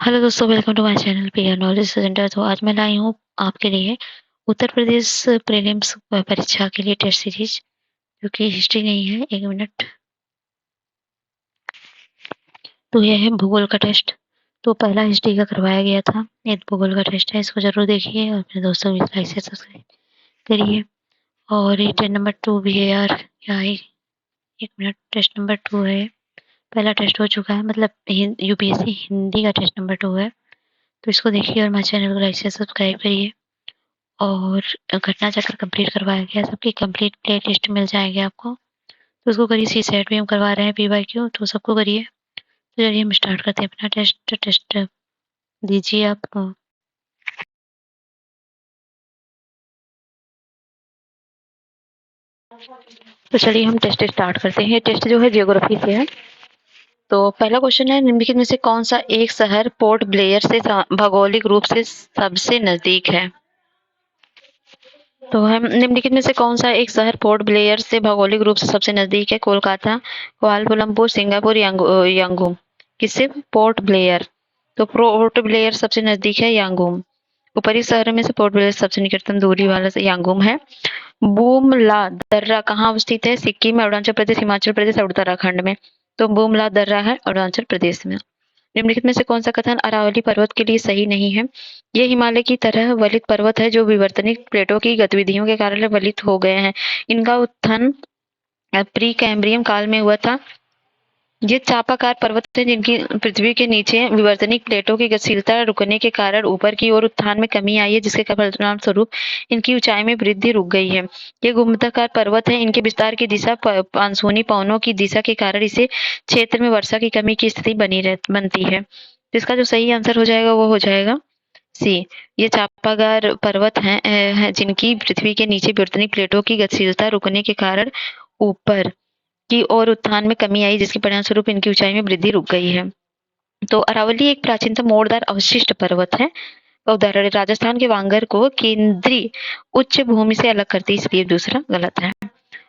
Hello दोस्तों, welcome to my channel PR knowledge centre. तो आज मैं लाई हूँ आपके लिए उत्तर प्रदेश प्रीलिम्स परीक्षा के लिए टेस्ट सीरीज, जो कि हिस्ट्री नहीं है। एक मिनट। तो यह है भूगोल का टेस्ट। तो पहला हिस्ट्री का करवाया गया था, ये भूगोल का टेस्ट है। इसको जरूर देखिए और अपने दोस्तों को लाइक से सब्सक्राइब करिए। और ये टेस्ट नंबर 2 भी है यार, क्या है। एक मिनट, टेस्ट नंबर 2 है। पहला टेस्ट हो चुका है, मतलब यूपीएससी हिंदी का टेस्ट नंबर 2 है। तो इसको देखिए और मेरे चैनल को लाइक से सब्सक्राइब करिए। और घटना चक्र कंप्लीट करवाया गया, सबकी कंप्लीट प्ले लिस्ट मिल जाएगी आपको। तो उसको करिए। सी सेट भी हम करवा रहे हैं, पीवाईक्यू, तो सबको करिए। तो चलिए हम स्टार्ट करते हैं अपना टेस्ट दीजिए आप। तो चलिए हम टेस्ट स्टार्ट करते हैं। टेस्ट जो है जियोग्राफी से है। तो पहला क्वेश्चन है, निम्नलिखित में से कौन सा एक शहर पोर्ट ब्लेयर से भौगोलिक रूप से सबसे नजदीक है। तो हम निम्नलिखित में से कौन सा एक शहर पोर्ट ब्लेयर से भौगोलिक रूप से सबसे नजदीक है। Kolkata, Kuala Lumpur, Singapore, Yangon. किससे? पोर्ट ब्लेयर। तो पोर्ट ब्लेयर सबसे नजदीक है यांगून। ऊपरी शहरों में से पोर्ट ब्लेयर सबसे निकटतम दूरी वाला यांगून है। बूमला दर्रा कहाँ अवस्थित है? सिक्किम में, अरुणाचल प्रदेश, हिमाचल प्रदेश और उत्तराखंड में। तो बूमला दर्रा है अरुणाचल प्रदेश में। निम्नलिखित में से कौन सा कथन अरावली पर्वत के लिए सही नहीं है। ये हिमालय की तरह वलित पर्वत है जो विवर्तनिक प्लेटों की गतिविधियों के कारण वलित हो गए हैं। इनका उत्थान प्री कैम्ब्रियम काल में हुआ था। ये चापाकार पर्वत है जिनकी पृथ्वी के नीचे विवर्तनिक प्लेटों की गतिशीलता रुकने के कारण ऊपर की ओर उत्थान में कमी आई है, जिसके परिणाम स्वरूप इनकी ऊंचाई में वृद्धि रुक गई है। ये गुंबदाकार पर्वत है। इनके विस्तार की दिशा मानसूनी पवनों की दिशा के कारण इसे क्षेत्र में वर्षा की कमी की स्थिति बनती है। तो इसका जो सही आंसर हो जाएगा वो हो जाएगा सी। ये चापागार पर्वत हैं जिनकी पृथ्वी के नीचे विवर्तनिक प्लेटों की गतिशीलता रुकने के कारण ऊपर की ओर उत्थान में कमी आई, जिसके परिणामस्वरूप इनकी ऊंचाई में वृद्धि रुक गई है। तो अरावली एक प्राचीनतम मोड़दार अवशिष्ट पर्वत है। उदाहरण राजस्थान के वांगर को केंद्रीय उच्च भूमि से अलग करती है, इसलिए दूसरा गलत है।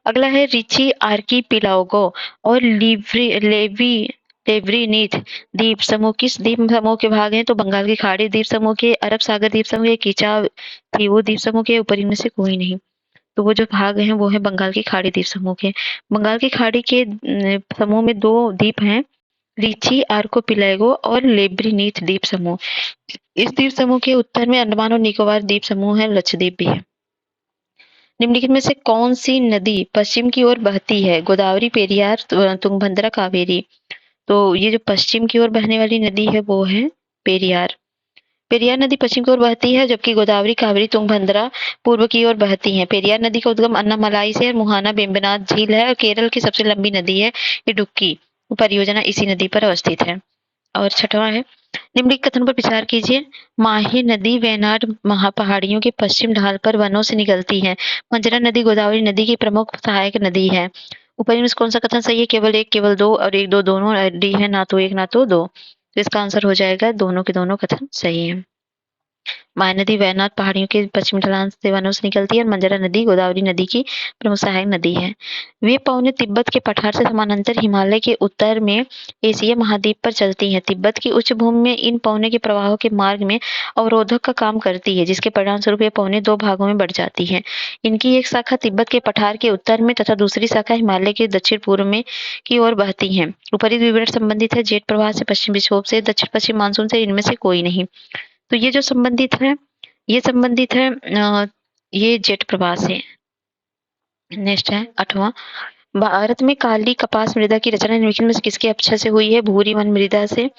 अगला है रिची आर्कीपिलागो और लेवरीनीथ द्वीप समूह किस द्वीप समूह के भाग हैं। तो बंगाल की खाड़ी द्वीप समूह के, अरब सागर द्वीप समूह के, कीचा थीवू द्वीप समूह के, ऊपर इनमें से कोई नहीं। तो वो जो भाग हैं वो है बंगाल की खाड़ी द्वीप समूह के। बंगाल की खाड़ी के समूह में दो द्वीप हैं, रिची आर्कोपिलागो और लेब्रिनीथ द्वीप समूह। इस द्वीप समूह के उत्तर में अंडमान और निकोबार द्वीप समूह है, लक्षद्वीप भी है। निम्नलिखित में से कौन सी नदी पश्चिम की ओर बहती है। गोदावरी, पेरियार, तुंगभद्रा, कावेरी। तो ये जो पश्चिम की ओर बहने वाली नदी है वो है पेरियार। पेरियार नदी पश्चिम की ओर बहती है, जबकि गोदावरी, कावेरी, तुंगभद्रा पूर्व की ओर बहती हैं। पेरियार नदी का उद्गम अन्नामलाई से मुहाना वेम्बनाड झील है और केरल की सबसे लंबी नदी है इडुक्की परियोजना इसी नदी पर अवस्थित है। और छठवां है, निम्नलिखित कथन पर विचार कीजिए। माही नदी वेनाड पहाड़ियों के पश्चिम ढाल पर वनों से निकलती है। मंजरा नदी गोदावरी नदी की प्रमुख सहायक नदी है। ऊपर इनमें से कौन सा कथन सही है? केवल एक, केवल दो और एक, दो, दोनों डी है, ना तो एक ना तो दो। तो इसका आंसर हो जाएगा दोनों के दोनों कथन सही है। महानदी वैनाथ पहाड़ियों के पश्चिमी ढलान से वनों से निकलती है और मंजरा नदी गोदावरी नदी की प्रमुख सहायक नदी है। वे पौने तिब्बत के पठार से समानांतर हिमालय के उत्तर में एशिया महाद्वीप पर चलती हैं। तिब्बत की उच्च भूमि में इन पौने के प्रवाह के मार्ग में अवरोधक का काम करती है, जिसके परिणाम स्वरूप ये पौने दो भागों में बढ़ जाती है। इनकी एक शाखा तिब्बत के पठार के उत्तर में तथा दूसरी शाखा हिमालय के दक्षिण पूर्व में की ओर बहती है। ऊपरी विवरण संबंधित है जेट प्रवाह से, पश्चिम विक्षोभ से, दक्षिण पश्चिम मानसून से, इनमें से कोई नहीं। तो ये जो संबंधित है, ये संबंधित है ये जेट प्रवाह से। नेक्स्ट है 8वां, भारत में काली कपास मृदा की रचना निम्नलिखित में से किसके अक्षर से हुई है। भूरी वन मृदा से,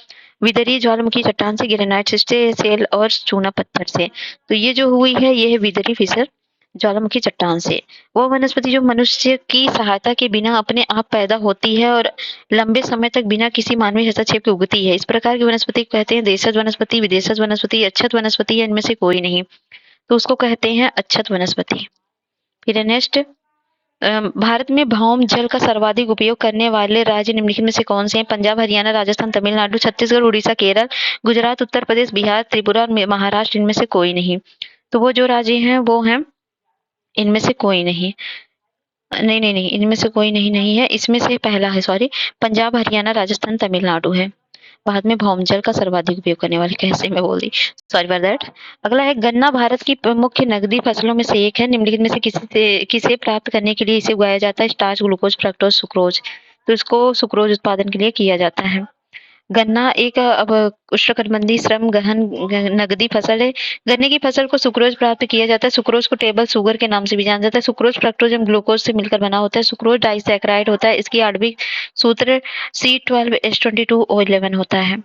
विदरीय ज्वालामुखी चट्टान से, ग्रेनाइट से, सेल और चूना पत्थर से। तो ये जो हुई है ये है विदरी फिसर ज्वालामुखी चट्टान से। वो वनस्पति जो मनुष्य की सहायता के बिना अपने आप पैदा होती है और लंबे समय तक बिना किसी मानवीय हस्तक्षेप के उगती है। इस प्रकार की वनस्पति को कहते हैं देशज वनस्पति, विदेशज वनस्पति, अच्छत वनस्पति, है इनमें से कोई नहीं। तो उसको कहते हैं अच्छत वनस्पति। फिर नेक्स्ट, भारत में भौम जल का सर्वाधिक उपयोग करने वाले राज्य निम्नलिखित में से कौन से हैं। पंजाब, हरियाणा, राजस्थान, तमिलनाडु, छत्तीसगढ़, उड़ीसा, केरल, गुजरात, उत्तर प्रदेश, बिहार, त्रिपुरा और महाराष्ट्र, इनमें से कोई नहीं। तो वो जो राज्य हैं वो हैं, इनमें से कोई नहीं। नहीं नहीं नहीं, इनमें से कोई नहीं नहीं है। इसमें से पहला है, सॉरी, पंजाब, हरियाणा, राजस्थान, तमिलनाडु है। बाद में भौमजल का सर्वाधिक उपयोग करने वाले, कैसे मैं बोल दी, सॉरी फॉर दैट। अगला है गन्ना भारत की मुख्य नकदी फसलों में से एक है। निम्नलिखित में से किसे प्राप्त करने के लिए इसे उगाया जाता है? Starch, glucose, fructose, sucrose. तो इसको सुक्रोज उत्पादन के लिए किया जाता है। गन्ना एक अब उष्णकटिबंधीय श्रम गहन नगदी फसल है। गन्ने की फसल को सुक्रोज प्राप्त किया जाता है। सुक्रोज को टेबल शुगर के नाम से भी जाना जाता है। सुक्रोज फ्रक्टोज एवं ग्लूकोज से मिलकर बना होता है। सुक्रोज डाइसैकराइड होता है। इसकी आणविक सूत्र C12H22O11 होता है।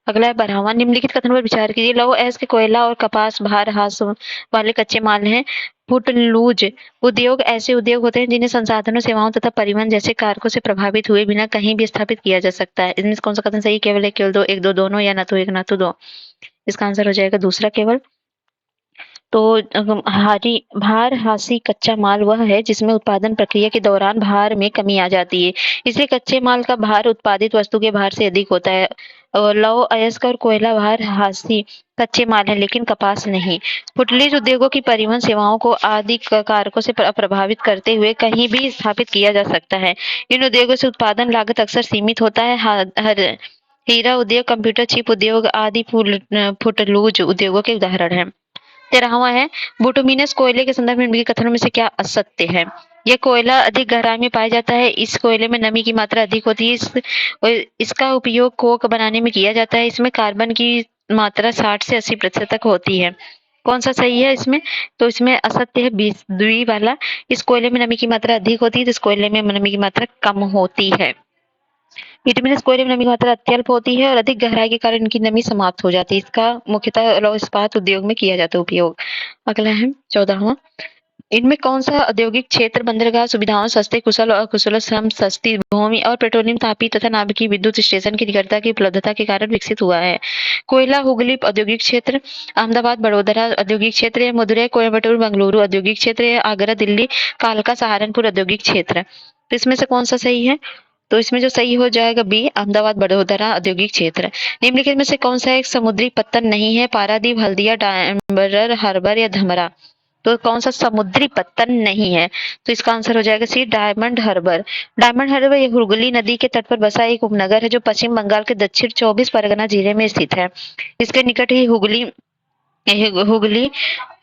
अगला है बढ़ावा। निम्नलिखित कथनों पर विचार कीजिए। लौह अयस्क, कोयला और कपास भार ह्रास वाले कच्चे माल हैं। फुटलूज उद्योग ऐसे उद्योग होते हैं जिन्हें संसाधनों, सेवाओं तथा परिवहन जैसे कारकों से प्रभावित हुए बिना कहीं भी स्थापित किया जा सकता है। इनमें से कौन सा कथन सही? केवल एक, केवल दो, एक दो, दोनों, या ना तो एक ना तो दो। इसका आंसर हो जाएगा दूसरा, केवल। तो भार हासी कच्चा माल वह है जिसमें उत्पादन प्रक्रिया के दौरान भार में कमी आ जाती है। इसलिए कच्चे माल का भार उत्पादित वस्तु के भार से अधिक होता है। लौह अयस्क और कोयला भार हासी कच्चे माल है, लेकिन कपास नहीं। फुटलेज उद्योगों की परिवहन सेवाओं को आदि कारकों से प्रभावित करते हुए कहीं भी स्थापित किया जा सकता है। इन उद्योगों से उत्पादन लागत अक्सर सीमित होता है। हीरा उद्योग, कंप्यूटर चिप उद्योग आदि फुटलूज उद्योगों के उदाहरण हैं। 13वां है बुटुमिनस कोयले के संदर्भ में निम्नलिखित कथनों में से क्या असत्य है? यह कोयला अधिक गहराई में पाया जाता है। इस कोयले में नमी की मात्रा अधिक होती है। इसका उपयोग कोक बनाने में किया जाता है। इसमें कार्बन की मात्रा 60 से 80% तक होती है। कौन सा सही है इसमें? तो इसमें असत्य है द्वी वाला। इस कोयले में नमी की मात्रा अधिक होती है, तो इस कोयले में नमी की मात्रा कम होती है। विटामिन कोयले में नमी की मात्रा अत्यल्प होती है और अधिक गहराई के कारण इनकी नमी समाप्त हो जाती है। इसका मुख्यतः लौह इस्पात उद्योग में किया जाता है उपयोग। अगला है 14वां। इनमें कौन सा औद्योगिक क्षेत्र बंदरगाह सुविधाओं, सस्ते कुशल और अकुशल श्रम, सस्ती भूमि और पेट्रोलियम तापीय तथा नाभिकीय विद्युत स्टेशन की निकटता की उपलब्धता के कारण विकसित हुआ है? कोयला हुगली औद्योगिक क्षेत्र, अहमदाबाद बड़ोदरा औद्योगिक क्षेत्र, या मदुरै कोयम्बटूर बेंगलुरु औद्योगिक क्षेत्र, या आगरा दिल्ली कालका सहारनपुर औद्योगिक क्षेत्र। तो इसमें से कौन सा सही है? तो इसमें जो सही हो जाएगा बी, अहमदाबाद बड़ोदरा औद्योगिक क्षेत्र। निम्नलिखित में से कौन सा एक समुद्री पत्तन नहीं है? पारादीप, हल्दिया, डायमंडर हार्बर, या धमरा। तो कौन सा समुद्री पत्तन नहीं है? तो इसका आंसर हो जाएगा सी, डायमंड हार्बर। डायमंड हार्बर ये हुगली नदी के तट पर बसा एक उपनगर है जो पश्चिम बंगाल के दक्षिण 24 परगना जिले में स्थित है। इसके निकट ही हुगली हुगली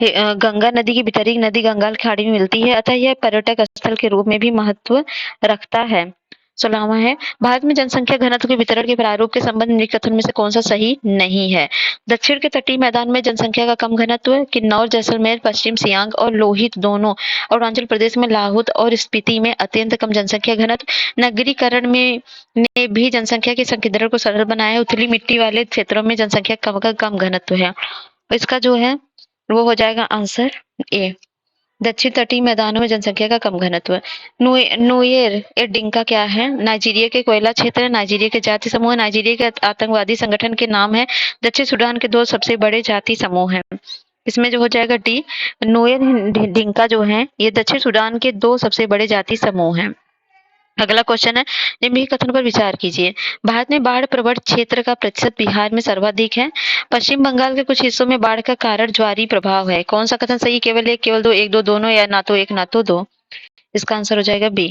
गंगा नदी की वितरित नदी गंगा खाड़ी में मिलती है, अतः यह पर्यटक स्थल के रूप में भी महत्व रखता है। 16वां है भारत में जनसंख्या घनत्व के वितरण के प्रारूप के संबंध में निम्नलिखित कथन में से कौन सा सही नहीं है? दक्षिण के तटीय मैदान में जनसंख्या का कम घनत्व, किन्नौर, जैसलमेर, पश्चिम सियांग और लोहित दोनों, अरुणाचल प्रदेश में लाहौल और स्पीति में अत्यंत कम जनसंख्या घनत्व। नगरीकरण में ने भी जनसंख्या के संकेंद्रण को सरल बनाया है। उथली मिट्टी वाले क्षेत्रों में जनसंख्या कम घनत्व है। इसका जो है वो हो जाएगा आंसर ए, दक्षिण तटीय मैदानों में जनसंख्या का कम घनत्व। नुएर ए डिंका क्या है? नाइजीरिया के कोयला क्षेत्र, नाइजीरिया के जाति समूह, नाइजीरिया के आतंकवादी संगठन के नाम है। दक्षिण सूडान के 2 सबसे बड़े जाति समूह हैं। इसमें जो हो जाएगा डी, नुएर डिंका जो है ये दक्षिण सूडान के 2 सबसे बड़े जाति समूह हैं। अगला क्वेश्चन है निम्नलिखित कथनों पर विचार कीजिए। भारत में बाढ़ प्रवण क्षेत्र का प्रतिशत बिहार में सर्वाधिक है। पश्चिम बंगाल के कुछ हिस्सों में बाढ़ का कारण ज्वारी प्रभाव है। कौन सा कथन सही? केवल एक, केवल दो, एक दो, दोनों, या ना तो एक ना तो दो। इसका आंसर हो जाएगा बी।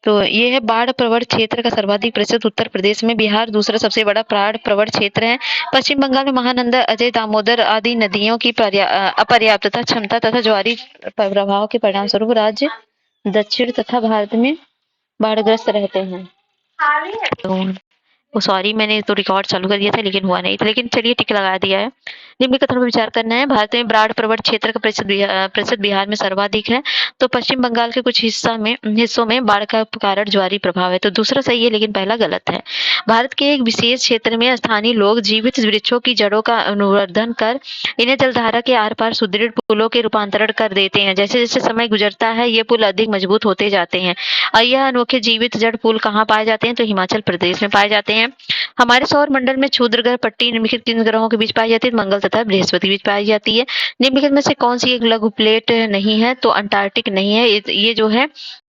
तो ये है बाढ़ प्रवण क्षेत्र का सर्वाधिक प्रतिशत उत्तर प्रदेश में। बिहार दूसरा सबसे बड़ा बाढ़ प्रवण क्षेत्र है। पश्चिम बंगाल में महानंदा, अजय, दामोदर आदि नदियों की अपर्याप्तता क्षमता तथा ज्वारी प्रभाव के परिणाम स्वरूप राज्य दक्षिण तथा भारत में बाढ़ग्रस्त रहते हैं। सॉरी मैंने तो रिकॉर्ड चालू कर दिया था लेकिन हुआ नहीं था, लेकिन चलिए टिक लगा दिया है। निम्नलिखित कथनों पर विचार करना है। भारत में बाढ़ प्रवण क्षेत्र का प्रतिशत बिहार में सर्वाधिक है। तो पश्चिम बंगाल के कुछ हिस्सों में बाढ़ का कारण ज्वारी प्रभाव है। तो दूसरा सही है लेकिन पहला गलत है। भारत के एक विशेष क्षेत्र में स्थानीय लोग जीवित वृक्षों की जड़ों का अनुवर्धन कर इन्हें जलधारा के आर पार सुदृढ़ पुलों के रूपांतरण कर देते हैं। जैसे जैसे समय गुजरता है ये पुल अधिक मजबूत होते जाते हैं। और यह अनोखे जीवित जड़ पुल कहाँ पाए जाते हैं? तो हिमाचल प्रदेश में पाए जाते हैं। हमारे सौर मंडल में क्षुद्र ग्रह पट्टी निम्नलिखित किन ग्रहों के बीच पाई जाती है? मंगल तथा बृहस्पति बीच पाई जाती है। निम्नलिखित में से कौन सी एक लघु प्लेट नहीं है? तो अंटार्कटिक नहीं है। ये जो है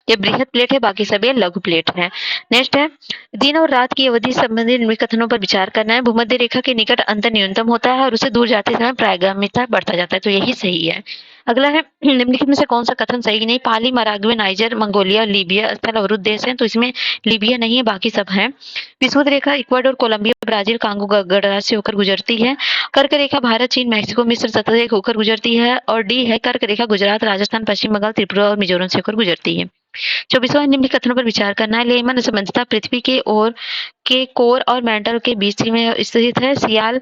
ये बृहद प्लेट है, बाकी सभी लघु प्लेट है। नेक्स्ट है दिन और रात की अवधि संबंधी निम्नलिखित कथनों पर विचार करना है। भूमध्य रेखा के निकट अंतर न्यूनतम होता है और उसे दूर जाते समय प्रायगामिता बढ़ता जाता है। तो यही सही है। अगला है निम्नलिखित में से कौन सा कथन सही नहीं? माली, मराग्वे, नाइजर, मंगोलिया और लीबिया स्थल अवरुद्ध देश हैं, तो इसमें लीबिया नहीं है, बाकी सब हैं। विषुवत रेखा इक्वाडोर, कोलंबिया, ब्राजील, कांगो गणराज्य से होकर गुजरती है। कर्क रेखा भारत, चीन, मैक्सिको, मिस्र, सतत होकर गुजरती है। और डी है कर्क रेखा गुजरात, राजस्थान, पश्चिम बंगाल, त्रिपुरा और मिजोरम से होकर गुजरती है। 24वां निम्नलिखित कथनों पर विचार करना है। लेमन असमंजसता पृथ्वी के कोर और मेंटल के बीच में स्थित है। सियाल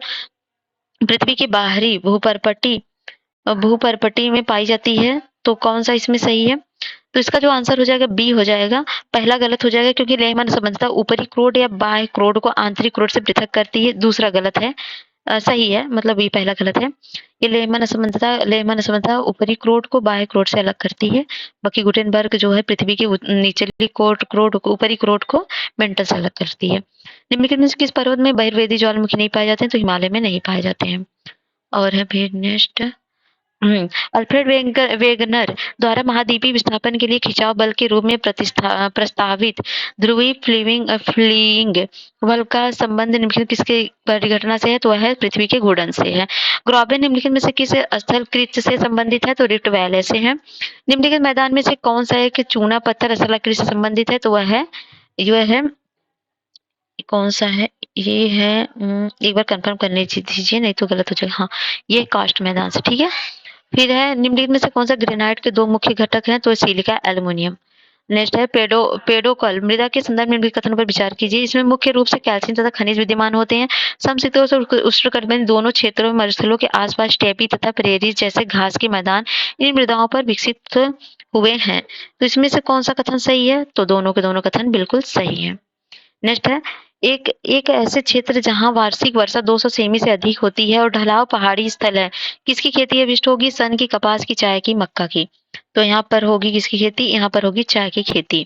पृथ्वी की बाहरी भूपर्पटी में पाई जाती है, तो कौन सा इसमें सही है? तो इसका जो आंसर हो जाएगा बी हो जाएगा। पहला गलत हो जाएगा क्योंकि लेहमन समझता ऊपरी क्रोड या बाह्य क्रोड को आंतरिक क्रोड से पृथक करती है। दूसरा गलत है, सही है, मतलब ये पहला गलत है। ये लेहमन असमंजसता ऊपरी क्रोड को बाह्य क्रोड से अलग करती है। बाकी गुटेनबर्ग जो है पृथ्वी की निचली क्रोड ऊपरी क्रोड को मेंटल से अलग करती है। निम्नलिखित में से किस पर्वत में बहिर्वेदी ज्वालामुखी नहीं पाए जाते हैं? तो हिमालय में नहीं पाए जाते हैं। और है फिर नेक्स्ट अल्फ्रेड वेगनर द्वारा महाद्वीपीय विस्थापन के लिए खिंचाव बल के रूप में प्रस्तावित ध्रुवीय फ्लीइंग बल का संबंध निम्नलिखित किसके परिघटना से है? तो वह पृथ्वी के घूर्णन से है। ग्रॉबेन निम्नलिखित में से किस स्थल कृत से संबंधित है? तो रिफ्ट वैली से है। निम्नलिखित मैदान में से कौन सा है कि चूना पत्थर स्थलाकृति से संबंधित है? तो वह है कौन सा है? ये है एक बार कंफर्म करने दीजिए, नहीं तो गलत हो जाएगा। हाँ, ये कास्ट मैदान से, ठीक है। फिर है निम्नलिखित में से कौन सा ग्रेनाइट के दो मुख्य घटक हैं? तो सिलिका, एल्युमिनियम। नेक्स्ट है पेडोकल मृदा के संदर्भ में निम्नलिखित कथनों पर विचार कीजिए। इसमें मुख्य रूप से कैल्शियम तथा खनिज विद्यमान होते हैं। समशीतोष्ण और उष्णकटिबंधीय दोनों क्षेत्रों में मरुस्थलों के आसपास स्टेपी तथा प्रेरी जैसे घास के मैदान इन मृदाओं पर विकसित हुए हैं। तो इसमें से कौन सा कथन सही है? तो दोनों के दोनों कथन बिल्कुल सही है। नेक्स्ट है एक ऐसे क्षेत्र जहां वार्षिक वर्षा 200 सेमी से अधिक होती है और ढलाव पहाड़ी स्थल है, किसकी खेती अभिष्ट होगी? सन की, कपास की, चाय की, मक्का की। तो यहाँ पर होगी किसकी खेती? यहाँ पर होगी चाय की खेती।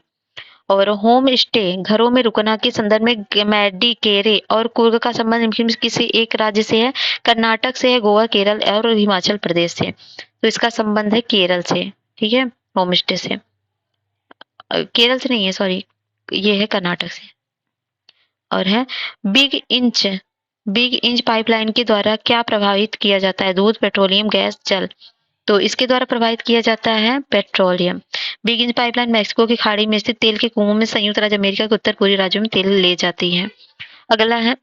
और होम स्टे घरों में रुकना के संदर्भ में मैडिकेरे और कुर्ग का संबंध निम्नलिखित में किसी एक राज्य से है? कर्नाटक से है, गोवा, केरल और हिमाचल प्रदेश से। तो इसका संबंध है केरल से, ठीक है, होम स्टे से। केरल से नहीं है, सॉरी, ये है कर्नाटक से। और है बिग इंच पाइपलाइन के द्वारा क्या प्रभावित किया जाता है? दूध, पेट्रोलियम, गैस, जल। तो इसके द्वारा प्रभावित किया जाता है petroleum. Big inch pipeline Mexico की खाड़ी में स्थित तेल के कुओं में संयुक्त राज्य अमेरिका के उत्तर पूर्वी राज्यों में तेल ले जाती है। अगला है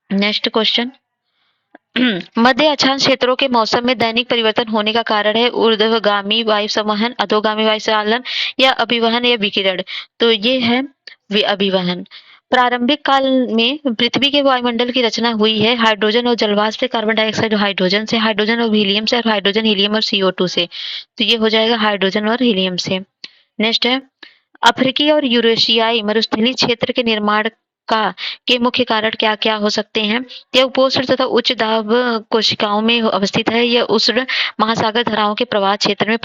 नेक्स्ट क्वेश्चन मध्य अक्षांश क्षेत्रों के मौसम में दैनिक परिवर्तन होने का कारण है ऊर्ध्वगामी वायु संवहन, अधोगामी वायु चालन या अभिवहन या विकिरण। तो ये है अभिवहन। प्रारंभिक काल में पृथ्वी के वायुमंडल की रचना हुई है हाइड्रोजन और जलवाष्प से, कार्बन डाइऑक्साइड हाइड्रोजन से, हाइड्रोजन और हीलियम से, और हाइड्रोजन, हीलियम और CO2 से। तो ये हो जाएगा हाइड्रोजन और हीलियम से। नेक्स्ट है अफ्रीकी और यूरेशियाई मरुस्थलीय क्षेत्र के निर्माण के मुख्य कारण क्या क्या हो सकते हैं? यह उपोष्ण तथा उच्च दाब कोशिकाओं में अवस्थित है। यह उष्ण महासागर धाराओं के प्रवाह क्षेत्र में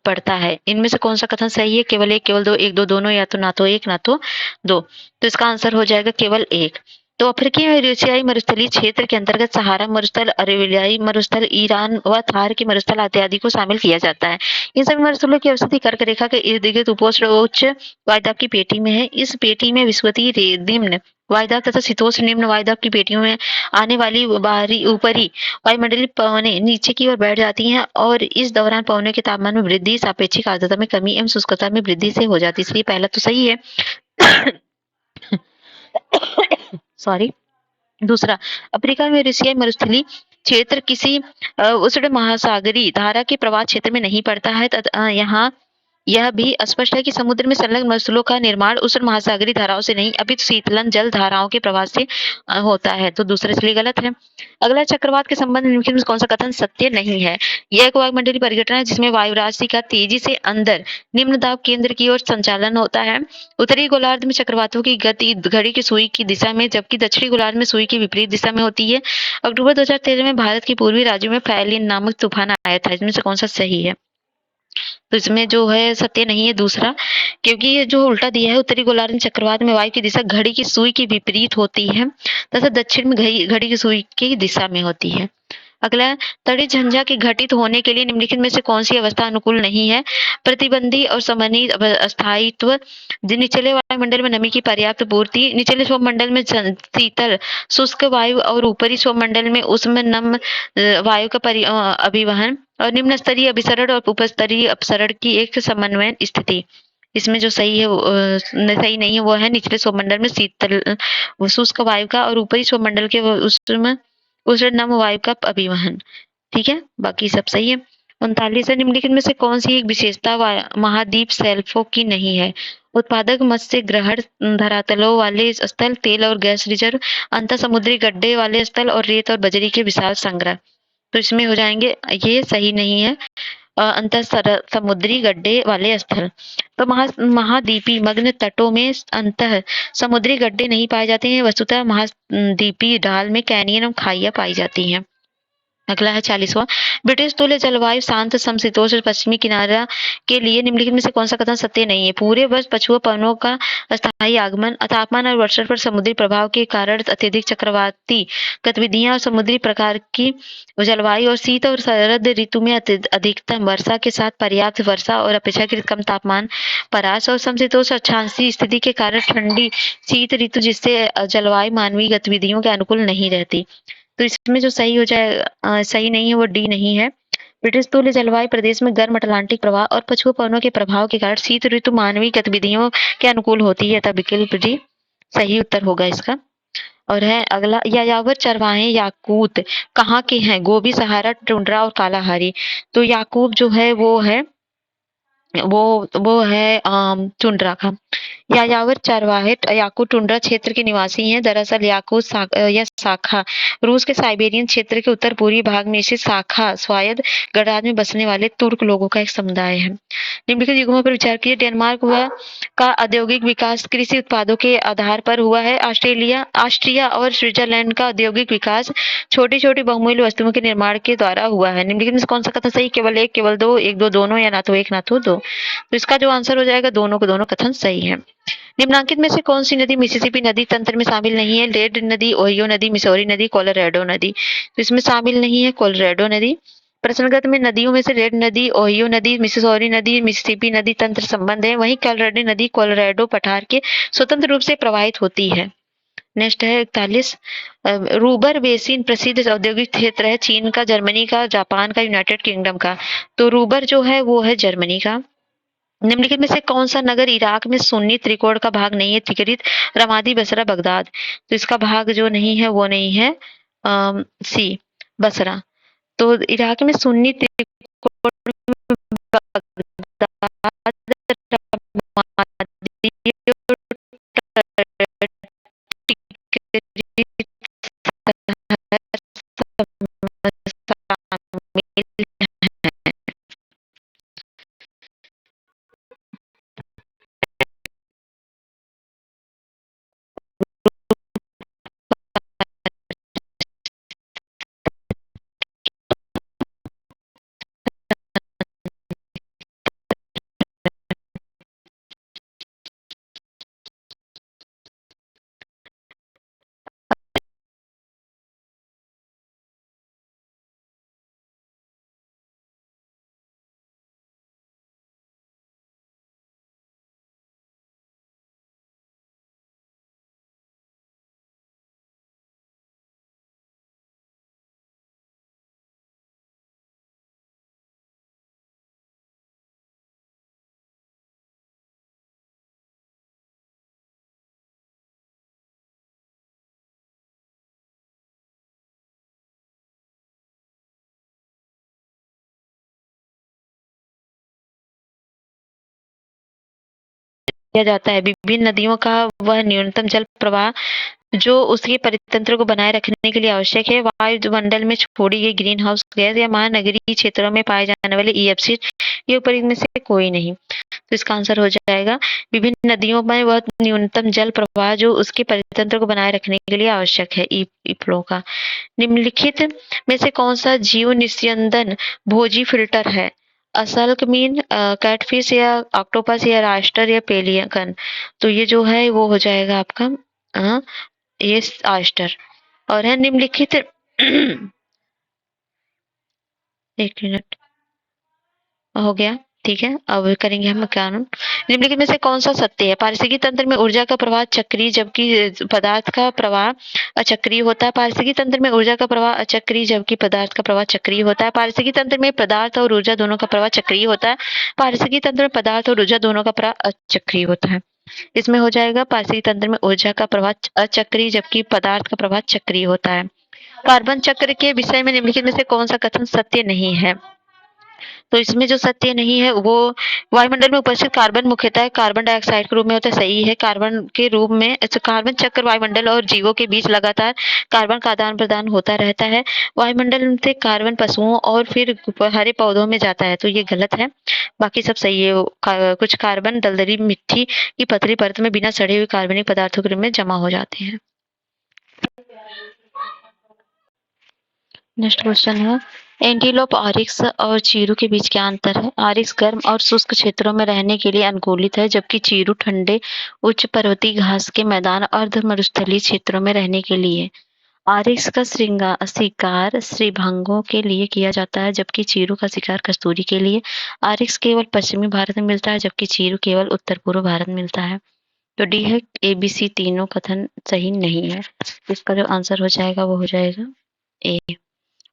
पड़ता है। इनमें से कौन सा कथन सही है? केवल एक, केवल दो, एक, दो, दोनों, या तो ना तो एक ना तो दो। तो इसका आंसर हो जाएगा केवल एक। तो अफ्रीकी और यूरेशियाई मरुस्थलीय क्षेत्र के अंतर्गत सहारा मरुस्थल, अरेबियाई मरुस्थल, ईरान व थार के मरुस्थल इत्यादि को शामिल किया जाता है। इन सभी मरुस्थलों की अवस्थिति कर्क रेखा के इर्द गिर्द उपोष्ण उच्च वायुदाब की पेटी में है। इस पेटी में विषुवतीय निम्न वायुदाब तथा शीतोष्ण निम्न वायुदाब की पेटियों में आने वाली बाहरी ऊपरी वायुमंडलीय पवनें नीचे की ओर बैठ जाती हैं और इस दौरान पवनों के तापमान में वृद्धि, सापेक्षिक आर्द्रता में कमी एवं शुष्कता में वृद्धि से हो जाती है। इसलिए पहला तो सही है। सॉरी। दूसरा, अफ्रीका में यूरेशियाई मरुस्थलीय क्षेत्र किसी उष्ण महासागरीय धारा के प्रवाह क्षेत्र में नहीं पड़ता है तथा यहाँ यह भी स्पष्ट है कि समुद्र में संलग्न मरुस्थलों का निर्माण उष्ण महासागरीय धाराओं से नहीं अपितु शीतलन जल धाराओं के प्रवाह से होता है। तो दूसरा इसलिए गलत है। अगला चक्रवात के संबंध निम्नलिखित में कौन सा कथन सत्य नहीं है? यह एक वायुमंडलीय परिघटना है जिसमें वायु राशि का तेजी से अंदर निम्न दाब केंद्र की ओर संचालन होता है। उत्तरी गोलार्ध में चक्रवातों की गति घड़ी की सुई की दिशा में, जबकि दक्षिणी गोलार्ध में सुई की विपरीत दिशा में होती है। अक्टूबर 2013 में भारत के पूर्वी राज्यों में फैलिन नामक तूफान आया था। इसमें से कौन सा सही है? तो इसमें जो है सत्य नहीं है दूसरा, क्योंकि ये जो उल्टा दिया है उत्तरी गोलार्ध में चक्रवात में वायु की दिशा घड़ी की सुई की विपरीत होती है तथा दक्षिण में घड़ी की सुई की दिशा में होती है। अगला है, तड़ित झंझा के घटित होने के लिए निम्नलिखित में से कौन सी अवस्था अनुकूल नहीं है? प्रतिबंधी और समन्वित अस्थायित्व, निचले वायुमंडल में नमी की पर्याप्त पूर्ति, निचले सौरमंडल में शीतल शुष्क वायु और ऊपरी सौरमंडल में उष्ण नम वायु का अभिवहन, और निम्न स्तरीय अभिसरण और उपस्तरीय अपसरण की एक समन्वय स्थिति। इसमें जो सही है सही नहीं है वो है निचले सौरमंडल में शीतल शुष्क वायु का और ऊपरी सौरमंडल के उष्ण नम वायु का अभिवहन। ठीक है, बाकी सब सही है। 39 है, निम्नलिखित में से कौन सी एक विशेषता महाद्वीप शेल्फों की नहीं है? उत्पादक मत्स्य ग्रहण, धरातलों वाले स्थल, तेल और गैस रिजर्व, अंतर समुद्री गड्ढे वाले स्थल और रेत और बजरी के विशाल संग्रह। तो इसमें हो जाएंगे, ये सही नहीं है, अंतर समुद्री गड्ढे वाले स्थल। तो महाद्वीपी मग्न तटों में अंतर समुद्री गड्ढे नहीं पाए जाते हैं, वस्तुतः महाद्वीपी ढाल में कैनियन और खाइयां पाई जाती हैं। अगला है 40वां, ब्रिटिश तुल्य जलवायु शांत समशीतोष्ण पश्चिमी किनारा के लिए निम्नलिखित में से कौन सा कथन सत्य नहीं है? पूरे वर्ष पछुआ पवनों का अस्थायी आगमन, तापमान और वर्षा पर समुद्री प्रभाव के कारण अत्यधिक चक्रवाती गतिविधियां और समुद्री प्रकार की जलवायु और शीत और शरद ऋतु में अधिकतम वर्षा के साथ पर्याप्त वर्षा और अपेक्षाकृत कम तापमान, परास और समशीतोष्ण अक्षांशीय स्थिति के कारण ठंडी शीत ऋतु जिससे जलवायु मानवीय गतिविधियों के अनुकूल नहीं रहती। तो इसमें जो सही हो जाए सही नहीं है वो डी नहीं है। ब्रिटिश तुल्य जलवायु प्रदेश में गर्म अटलांटिक प्रवाह और पछुआ पवनों के प्रभाव के कारण शीत ऋतु मानवीय गतिविधियों के अनुकूल होती है, तब विकल्प डी सही उत्तर होगा इसका। और है अगला, यायावर चरवाहे याकूत कहाँ के हैं? गोबी, सहारा, टुंड्रा और कालाहारी। तो याकूब जो है वो है टुंड्रा का। यायावर चरवाहे याकूत टुंड्रा क्षेत्र के निवासी हैं। दरअसल याकूत यह शाखा रूस के साइबेरियन क्षेत्र के उत्तर पूर्वी भाग में स्थित शाखा स्वायत्त गणराज्य में बसने वाले तुर्क लोगों का एक समुदाय है। निम्नलिखित युग्मों पर विचार कीजिए। डेनमार्क का औद्योगिक विकास कृषि उत्पादों के आधार पर हुआ है। ऑस्ट्रिया और स्विट्जरलैंड का औद्योगिक विकास छोटी छोटी बहुमूल्य वस्तुओं के निर्माण के द्वारा हुआ है। निम्नलिखित में से कौन सा कथन सही? केवल एक, केवल दो, एक दो दोनों, या ना तो एक ना तो दो। तो इसका जो आंसर हो जाएगा दोनों को दोनों कथन सही है। निम्नांकित में से कौन सी नदी मिसिसिपी नदी तंत्र में शामिल नहीं है? रेड नदी, ओहियो नदी, मिसौरी नदी, कोलोराडो नदी। तो इसमें शामिल नहीं है कोलोराडो नदी। प्रश्नगत में नदियों में से रेड नदी, ओहियो नदी, मिसिसिपी नदी, मिसिसिपी नदी तंत्र संबंध है, वहीं कोलोराडो नदी कोलोराडो पठार के स्वतंत्र रूप से प्रवाहित होती है। नेक्स्ट है 41, रूबर बेसिन प्रसिद्ध औद्योगिक क्षेत्र है, चीन का, जर्मनी का, जापान का, यूनाइटेड किंगडम का। तो रूबर जो है वो है जर्मनी का। निम्नलिखित में से कौन सा नगर इराक में सुन्नी त्रिकोण का भाग नहीं है? Tikrit, Ramadi, Basra, Baghdad. तो इसका भाग जो नहीं है वो नहीं है सी बसरा। तो इराक में सुन्नी त्रिकोण किया जाता है। विभिन्न नदियों का वह न्यूनतम जल प्रवाह जो उसके परितंत्र को बनाए रखने के लिए आवश्यक है। वायुमंडल में छोड़ी गई ग्रीन हाउस गैस या महानगरीय क्षेत्रों में पाए जाने वाले ईएफसी, ये ऊपर इनमें से कोई नहीं। तो इसका आंसर हो जाएगा विभिन्न नदियों में वह न्यूनतम जल प्रवाह जो उसके परितंत्र को बनाए रखने के लिए आवश्यक है, ई फ्लो का। निम्नलिखित में से कौन सा जीव निस्यंदन भोजी फिल्टर है? असल्कमीन, कैटफिश या ऑक्टोपस या रास्टर या पेलिकन। तो ये जो है वो हो जाएगा आपका ये ऑयस्टर। और है निम्नलिखित एक मिनट हो गया। ठीक है, अब करेंगे हम कानून। निम्नलिखित में से कौन सा सत्य है? पारिस्थितिकी तंत्र में ऊर्जा का प्रवाह चक्रीय जबकि पदार्थ का प्रवाह अचक्रीय होता है। पारिस्थितिकी तंत्र में ऊर्जा का प्रवाह अचक्रीय जबकि पदार्थ का प्रवाह चक्रीय होता है। पारिस्थितिकी तंत्र में पदार्थ और ऊर्जा दोनों का प्रवाह चक्रीय होता है। पारिस्थितिकी तंत्र में पदार्थ और ऊर्जा दोनों का प्रवाह अचक्रीय होता है। इसमें हो जाएगा पारिस्थितिकी तंत्र में ऊर्जा का प्रवाह अचक्रीय जबकि पदार्थ का प्रवाह चक्रीय होता है। कार्बन चक्र के विषय में निम्नलिखित में से कौन सा कथन सत्य नहीं है? तो इसमें जो सत्य नहीं है वो वायुमंडल में उपस्थित कार्बन मुख्यतः कार्बन डाइऑक्साइड के रूप में होता है। सही है, कार्बन के रूप में कार्बन चक्र वायुमंडल और जीवों के बीच लगातार कार्बन का आदान प्रदान होता रहता है। वायुमंडल से कार्बन पशुओं और फिर हरे पौधों में जाता है, तो ये गलत है। बाकी सब सही है। कुछ कार्बन दलदली मिट्टी की पतली परत में बिना सड़े हुए कार्बनिक पदार्थों के रूप में जमा हो जाते हैं। नेक्स्ट क्वेश्चन है, एंटीलोप आरिक्स और चीरू के बीच क्या अंतर है? आरिक्स गर्म और शुष्क क्षेत्रों में रहने के लिए अनुकूलित है, जबकि चीरू ठंडे उच्च पर्वतीय घास के मैदान और अर्ध मरुस्थलीय क्षेत्रों में रहने के लिए। आरिक्स का शिकार श्रीभंगों के लिए किया जाता है, जबकि चीरू का शिकार कस्तूरी के लिए। आरिक्स केवल पश्चिमी भारत में मिलता है, जबकि चीरू केवल उत्तर पूर्व भारत में मिलता है। तो डी है, ए बी सी तीनों कथन सही नहीं है। इसका जो आंसर हो जाएगा वो हो जाएगा ए।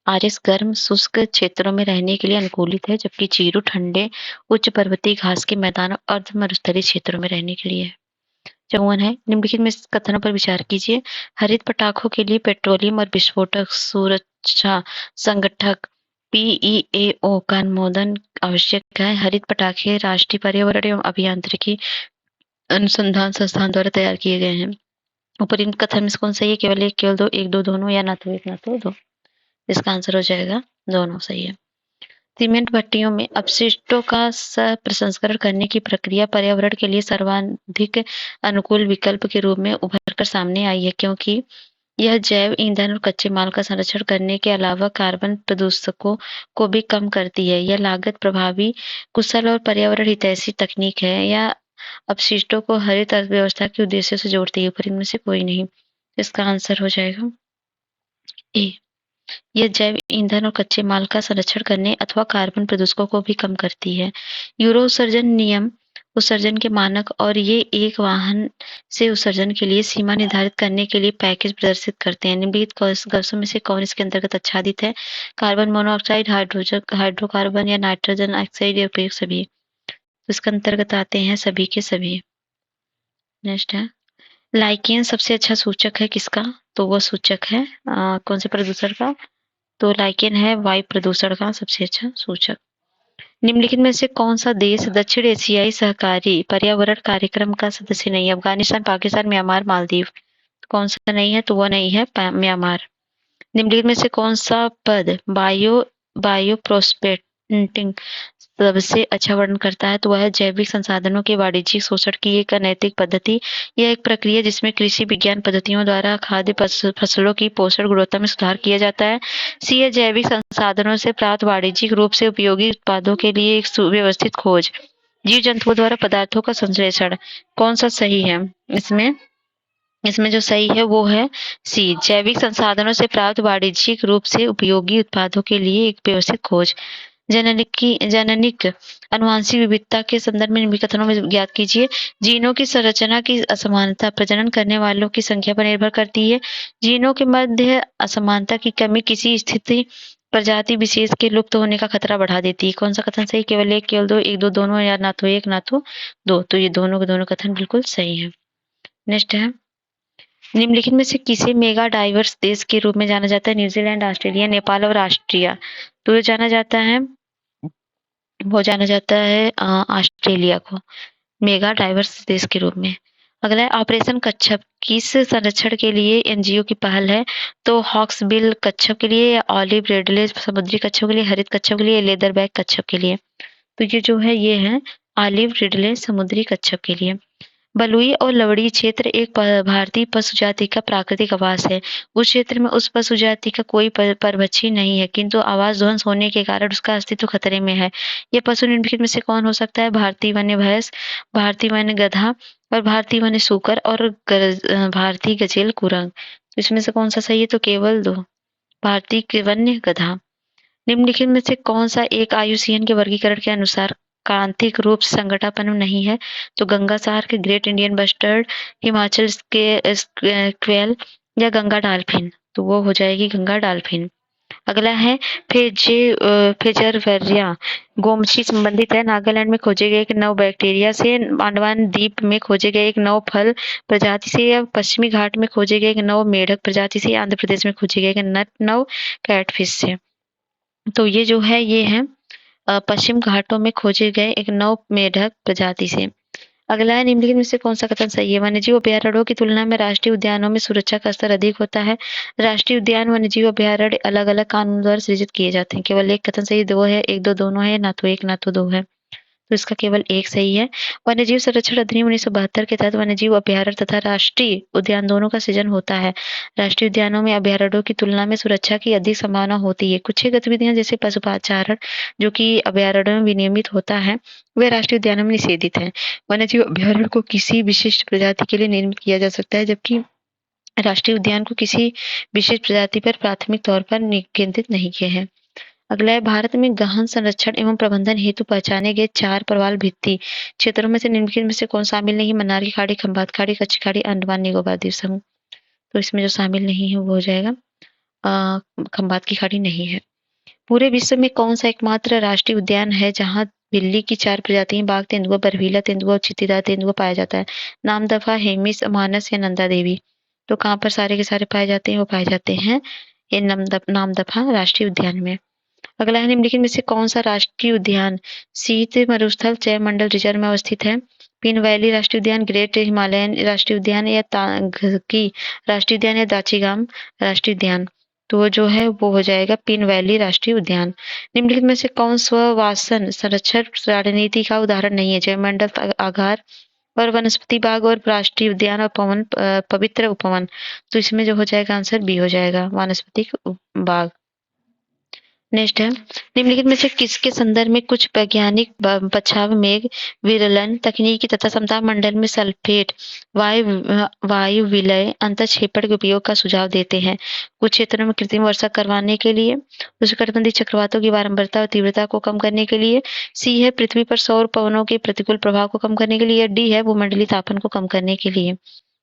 आरिस गर्म शुष्क क्षेत्रों में रहने के लिए अनुकूलित है, जबकि चीरू ठंडे उच्च पर्वतीय घास के मैदानों और अर्ध मरुस्थलीय क्षेत्रों में रहने के लिए है। 54 है, निम्नलिखित में कथनों पर विचार कीजिए। हरित पटाखों के लिए पेट्रोलियम और विस्फोटक सुरक्षा संगठक पीईएओ का अनुमोदन आवश्यक है। हरित पटाखे राष्ट्रीय पर्यावरण एवं अभियांत्रिकी अनुसंधान संस्थान द्वारा तैयार किए गए हैं। ऊपर इन कथन में से कौन सही है? केवल एक, केवल दो, एक दो दोनों, या ना तो एक ना तो दो। इसका आंसर हो जाएगा दोनों सही है। सीमेंट भट्टियों में अपशिष्टों का प्रसंस्करण करने की प्रक्रिया पर्यावरण के लिए सर्वाधिक अनुकूल विकल्प के रूप में उभर कर सामने आई है, क्योंकि यह जैव ईंधन और कच्चे माल का संरक्षण करने के अलावा कार्बन प्रदूषकों को भी कम करती है। यह लागत प्रभावी, कुशल और पर्यावरण हितैषी तकनीक है। यह अपशिष्टों को हरित अर्थव्यवस्था के उद्देश्य से जोड़ती है। ऊपर इनमें से कोई नहीं। इसका आंसर हो जाएगा ए। यह जैव ईंधन और कच्चे माल का संरक्षण करने अथवा कार्बन प्रदूषकों को भी कम करती है। यूरो उत्सर्जन नियम उत्सर्जन के मानक और ये एक वाहन से उत्सर्जन के लिए सीमा निर्धारित करने के लिए पैकेज प्रदर्शित करते हैं। निम्नलिखित गैसों में से कौन इसके अंतर्गत आच्छादित है? कार्बन मोनोऑक्साइड, हाइड्रोकार्बन या नाइट्रोजन ऑक्साइड या उपयुक्त सभी। तो इसके अंतर्गत आते हैं सभी के सभी। नेक्स्ट है, लाइकेन सबसे अच्छा सूचक है किसका? तो वो सूचक है कौन से प्रदूषण का? तो लाइकेन है वायु प्रदूषण का सबसे अच्छा सूचक। निम्नलिखित में से कौन सा देश दक्षिण एशियाई सहकारी पर्यावरण कार्यक्रम का सदस्य नहीं है? अफगानिस्तान, पाकिस्तान, म्यांमार, मालदीव। कौन सा नहीं है? तो वह नहीं है म्यांमार। निम्नलिखित में से कौन सा पद बायो प्रोस्पेक्टिंग सबसे अच्छा वर्णन करता है? तो वह है जैविक संसाधनों के वाणिज्यिक शोषण की एक अनैतिक पद्धति। यह एक प्रक्रिया जिसमें कृषि विज्ञान पद्धतियों द्वारा खाद्य फसलों की पोषण गुणवत्ता में सुधार किया जाता है। सी है, जैविक संसाधनों से प्राप्त वाणिज्यिक रूप से उपयोगी उत्पादों के लिए एक सुव्यवस्थित खोज। जीव जंतुओं द्वारा पदार्थों का संश्लेषण। कौन सा सही है इसमें जो सही है वो है सी, जैविक संसाधनों से प्राप्त वाणिज्यिक रूप से उपयोगी उत्पादों के लिए एक व्यवस्थित खोज। जननिक अनुवांशिक विविधता के संदर्भ में निम्नलिखित कथनों में ज्ञात कीजिए। जीनों की संरचना की असमानता प्रजनन करने वालों की संख्या पर निर्भर करती है। जीनों के मध्य असमानता की कमी किसी स्थिति प्रजाति विशेष के लुप्त होने का खतरा बढ़ा देती है। कौन सा कथन सही? केवल एक, केवल दो, एक दो दोनों, या ना तो एक ना तो दो। तो ये दोनों के दोनों कथन बिल्कुल सही है। नेक्स्ट है, निम्नलिखित में से किसे मेगा डाइवर्स देश के रूप में जाना जाता है? न्यूजीलैंड, ऑस्ट्रेलिया, नेपाल और ऑस्ट्रिया। तो ये जाना जाता है ऑस्ट्रेलिया को मेगा डाइवर्स देश के रूप में। अगला है, ऑपरेशन कच्छप किस संरक्षण के लिए एनजीओ की पहल है? तो हॉक्सबिल कच्छप के लिए, या ऑलिव रिडले समुद्री कच्छप के लिए, हरित कच्छप के लिए, लेदरबैक कच्छप के लिए। तो ये जो है ये है ऑलिव रिडले समुद्री कच्छप के लिए। बलुई और लवड़ी क्षेत्र एक भारतीय पशु जाति का प्राकृतिक आवास है। उस क्षेत्र में उस पशु जाति का कोई परभक्षी नहीं है, किंतु आवास ध्वंस होने के कारण उसका अस्तित्व खतरे में है। यह पशु निम्नलिखित में से कौन हो सकता है? भारतीय वन्य भैंस, भारतीय वन्य गधा और भारतीय वन्य सूकर और भारतीय गजेल कुरंग। इसमें से कौन सा सही है? तो केवल दो, भारतीय वन्य गधा। निम्नलिखित में से कौन सा एक IUCN के वर्गीकरण के अनुसार क्रांतिक रूप से संगठापन नहीं है? तो गंगा सार के ग्रेट इंडियन बस्टर्ड, हिमाचल के क्वेल या गंगा डॉल्फिन। तो वो हो जाएगी गंगा डॉल्फिन। अगला है फेजरवेरिया गोमची संबंधित है। नागालैंड में खोजे गए एक नव बैक्टीरिया से, अंडमान द्वीप में खोजे गए एक नव फल प्रजाति से, या पश्चिमी घाट में खोजे गए एक नव मेढक प्रजाति से, आंध्र प्रदेश में खोजे गए एक नव कैटफिश से। तो ये जो है ये है पश्चिम घाटों में खोजे गए एक नव मेढक प्रजाति से। अगला है निम्नलिखित में से कौन सा कथन सही है? वन्यजीव अभयारण्यों की तुलना में राष्ट्रीय उद्यानों में सुरक्षा का स्तर अधिक होता है। राष्ट्रीय उद्यान वन्यजीव अभयारण्य अलग अलग कानून द्वारा सृजित किए जाते हैं। केवल एक कथन सही, दो है, एक दो दोनों है, ना तो एक ना तो दो है। तो इसका केवल एक सही है। वन्यजीव संरक्षण अधिनियम 1972 के तहत वन्यजीव अभयारण्य तथा राष्ट्रीय उद्यान दोनों का सृजन होता है। राष्ट्रीय उद्यानों में अभयारण्यों की तुलना में सुरक्षा की अधिक संभावना होती है। कुछ गतिविधियां जैसे पशुपाचारण जो कि अभयारण्यों में विनियमित होता है, वे राष्ट्रीय उद्यानों में निषेधित है। वन्यजीव अभयारण्य को किसी विशिष्ट प्रजाति के लिए निर्मित किया जा सकता है, जबकि राष्ट्रीय उद्यान को किसी विशेष प्रजाति पर प्राथमिक तौर पर केंद्रित नहीं किए हैं। अगला है भारत में गहन संरक्षण एवं प्रबंधन हेतु पहचाने गए 4 प्रवाल भित्ति क्षेत्रों में से निम्नलिखित में से कौन शामिल नहीं? मन्नार की खाड़ी, खंबात खाड़ी, कच्छ खाड़ी, अंडमान निकोबार द्वीप समूह। तो इसमें जो शामिल नहीं है वो हो जाएगा खंबात की खाड़ी नहीं है। पूरे विश्व में कौन सा एकमात्र राष्ट्रीय उद्यान है जहाँ बिल्ली की 4 प्रजातियां बाघ, तेंदुआ, बरफीला तेंदुआ और चित्तीदार तेंदुआ पाया जाता है? नामदफा, हेमिस, मानस या नंदा देवी। तो कहाँ पर सारे के सारे पाए जाते हैं? वो पाए जाते हैं ये नामदफा राष्ट्रीय उद्यान में। अगला है निम्नलिखित में से कौन सा राष्ट्रीय उद्यान शीत मरुस्थल जैवमंडल रिजर्व में अवस्थित है? पिन वैली राष्ट्रीय उद्यान, ग्रेट हिमालयन राष्ट्रीय उद्यान या तांगकी राष्ट्रीय उद्यान या दाचीगाम राष्ट्रीय उद्यान। तो जो है वो हो जाएगा पिन वैली राष्ट्रीय उद्यान। निम्नलिखित में से कौन स्ववासन संरक्षण रणनीति का उदाहरण नहीं है? जैवमंडल आधार और वनस्पति बाग और राष्ट्रीय उद्यान और पवित्र उपवन। तो इसमें जो हो जाएगा आंसर बी हो जाएगा वानस्पतिक बाग। नेक्स्ट है निम्नलिखित में से किसके संदर्भ में कुछ वैज्ञानिक बचाव मेघ विरलन तकनीकी तथा समताप मंडल में सल्फेट वायु विलय अंतक्षेपण के उपयोग का सुझाव देते हैं? कुछ क्षेत्रों में कृत्रिम वर्षा करवाने के लिए, उष्णकटिबंधीय चक्रवातों की बारंबारता और तीव्रता को कम करने के लिए, सी है पृथ्वी पर सौर पवनों के प्रतिकूल प्रभाव को कम करने के लिए, डी है भूमंडलीय तापन को कम करने के लिए।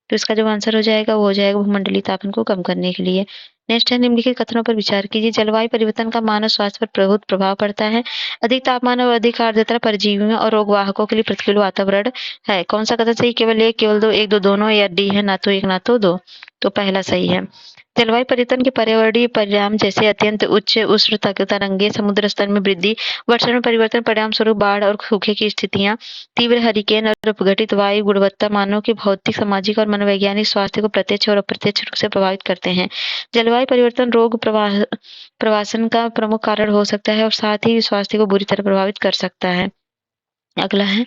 तो इसका जो आंसर हो जाएगा वो हो जाएगा भूमंडलीय तापन को कम करने के लिए। नेक्स्ट है निम्नलिखित कथनों पर विचार कीजिए। जलवायु परिवर्तन का मानव स्वास्थ्य पर बहुत प्रभाव पड़ता है। अधिक तापमान और अधिक आर्द्रता परजीवियों और रोगवाहकों के लिए प्रतिकूल वातावरण है। कौन सा कथन सही? केवल एक, केवल दो, एक दो दोनों या डी है ना तो एक ना तो दो। तो पहला सही है। जलवायु परिवर्तन के पर्यावरणीय परिणाम जैसे अत्यंत उच्च उष्ण तरंगे, समुद्र स्तर में वृद्धि, वर्षण में परिवर्तन, परिणाम स्वरूप बाढ़ और सूखे की स्थितियां, तीव्र हरिकेन और अपघटित वायु गुणवत्ता मानव के भौतिक, सामाजिक और मनोवैज्ञानिक स्वास्थ्य को प्रत्यक्ष और अप्रत्यक्ष रूप से प्रभावित करते हैं। जलवायु परिवर्तन रोग प्रवासन का प्रमुख कारण हो सकता है और साथ ही स्वास्थ्य को बुरी तरह प्रभावित कर सकता है। अगला है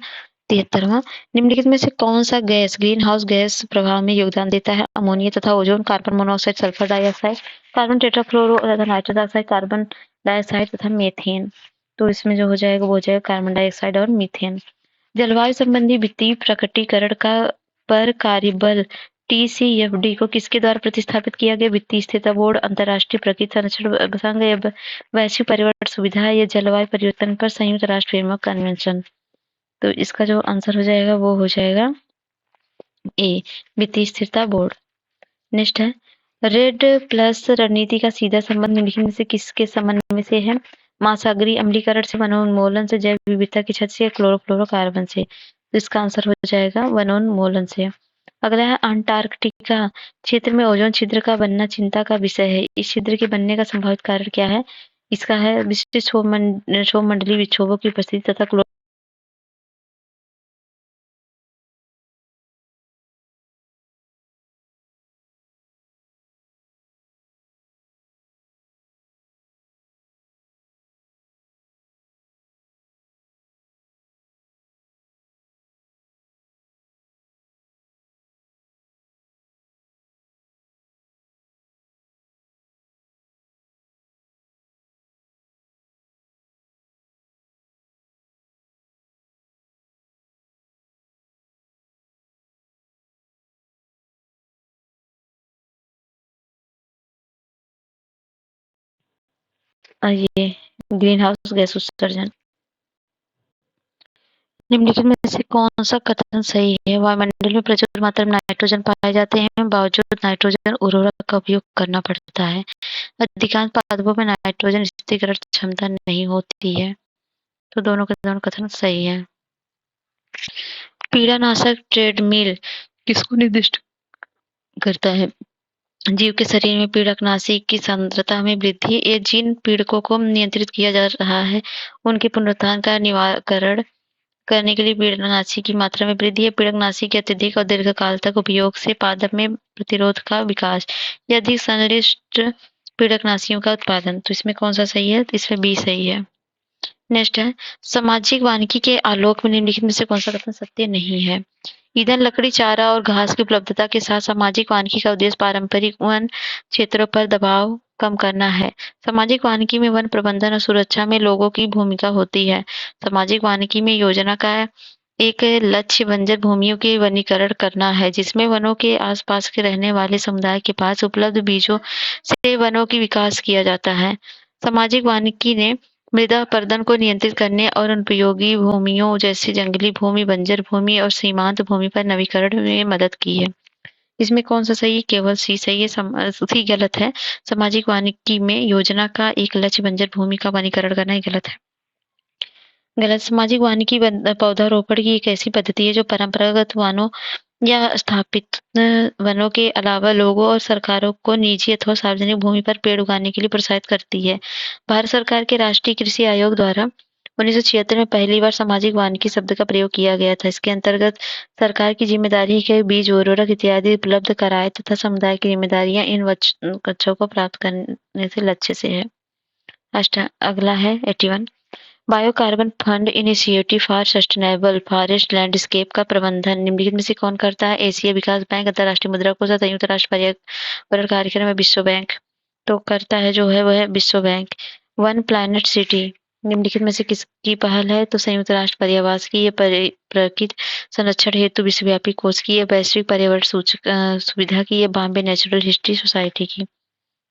73वां निम्नलिखित में से कौन सा गैस ग्रीन हाउस गैस प्रभाव में योगदान देता है? अमोनिया तथा ozone, carbon monoxide, sulphur dioxide, carbon tetrafluoro तथा नाइट्रस ऑक्साइड, कार्बन डाइऑक्साइड तथा मीथेन। तो इसमें जो हो जाएगा वो हो जाएगा कार्बन डाइऑक्साइड और मीथेन। जलवायु संबंधी वित्तीय प्रकटीकरण का पर कार्यबल TCFD को किसके द्वारा प्रतिस्थापित किया गया? वित्तीय स्थिरता बोर्ड, अंतर्राष्ट्रीय प्रकृति संरक्षण संघ या वैश्विक परिवहन सुविधा या जलवायु परिवर्तन पर संयुक्त राष्ट्र फ्रेमवर्क कन्वेंशन। तो इसका जो आंसर हो जाएगा वो हो जाएगा ए वित्तीय स्थिरता बोर्ड। नेक्स्ट है रेड प्लस रणनीति का सीधा संबंध निम्नलिखित में से किसके संबंध में से है? महासागरीय अम्लीकरण से, वनोन्मूलन से, जैव विविधता की क्षति से, क्लोरोफ्लोरोकार्बन से। तो इसका आंसर हो जाएगा वनोन्मूलन से। अगला है अंटार्कटिका क्षेत्र में ओजोन छिद्र का बनना चिंता का विषय है। इस छिद्र के बनने का संभावित कारण क्या है? इसका है विशिष्ट क्षोभमंडलीय विक्षोभों की उपस्थिति तथा ये ग्रीन हाउस गैस उत्सर्जन। निम्नलिखित में से कौन सा कथन सही है? वायुमंडल में प्रचुर मात्रा में नाइट्रोजन पाए जाते हैं, बावजूद नाइट्रोजन उर्वरक का उपयोग करना पड़ता है। अधिकांश पादपों में नाइट्रोजन स्थिरीकरण क्षमता नहीं होती है। तो दोनों के दोनों कथन सही है। पीड़ानाशक ट्रेडमिल किसको निर्दिष्ट करता है? जीव के शरीर में पीड़कनाशी की सांद्रता में वृद्धि। ये जिन पीड़कों को नियंत्रित किया जा रहा है उनके पुनरुत्थान का निवारण करने के लिए पीड़कनाशी की मात्रा में वृद्धि है। पीड़कनाशी के अत्यधिक और दीर्घकाल तक उपयोग से पादप में प्रतिरोध का विकास या अधिक संश्लिष्ट पीड़कनाशियों का उत्पादन। तो इसमें कौन सा सही है? इसमें बी सही है। नेक्स्ट है, सामाजिक वानिकी के आलोक में निम्नलिखित में से कौन सा कथन सत्य नहीं है? ईंधन, लकड़ी, चारा और घास की उपलब्धता के साथ सामाजिक वानिकी का उद्देश्य पारंपरिक वन क्षेत्रों पर दबाव कम करना है। सामाजिक वानिकी में वन प्रबंधन और सुरक्षा में लोगों की भूमिका होती है। सामाजिक वानिकी में योजना का एक लक्ष्य बंजर भूमियों के वनीकरण करना है, जिसमें वनों के आसपास के रहने वाले समुदाय के पास उपलब्ध बीजों से वनों की विकास किया जाता है। सामाजिक वानिकी ने मृदा अपरदन को नियंत्रित करने और अनुपयोगी भूमियों जैसे जंगली भूमि, बंजर भूमि और सीमांत भूमि पर नवीकरण में मदद की है। इसमें कौन सा सही है? केवल सी सही है, सी गलत है। सामाजिक वानिकी में योजना का एक लक्ष्य बंजर भूमि का वनीकरण करना ही गलत है। गलत। सामाजिक वानिकी पौधारोपण की एक ऐसी पद्धति है जो परंपरागत वनों या स्थापित वनों के अलावा लोगों और सरकारों को निजी अथवा सार्वजनिक भूमि पर पेड़ उगाने के लिए प्रोत्साहित करती है। भारत सरकार के राष्ट्रीय कृषि आयोग द्वारा 1976 में पहली बार सामाजिक वानिकी शब्द का प्रयोग किया गया था। इसके अंतर्गत सरकार की जिम्मेदारी है कि बीज, उर्वरक इत्यादि उपलब्ध कराए तथा समुदाय की जिम्मेदारियां इन लक्ष्यों को प्राप्त करने से लक्ष्य से है। अगला है 81, biocarbon fund initiative for sustainable forest landscape का प्रबंधन निम्नलिखित में से कौन करता है? एशिया विकास बैंक, अंतर्राष्ट्रीय मुद्रा कोष, संयुक्त राष्ट्र पर्यावरण कार्यक्रम में विश्व बैंक। तो करता है जो है वह विश्व बैंक। वन प्लैनेट सिटी निम्नलिखित में से किसकी पहल है? तो संयुक्त राष्ट्र पर्यावास की, ये प्रकृति संरक्षण हेतु विश्वव्यापी कोष की, ये वैश्विक पर्यावरण सूचक सुविधा की, ये बॉम्बे नेचुरल हिस्ट्री सोसाइटी की।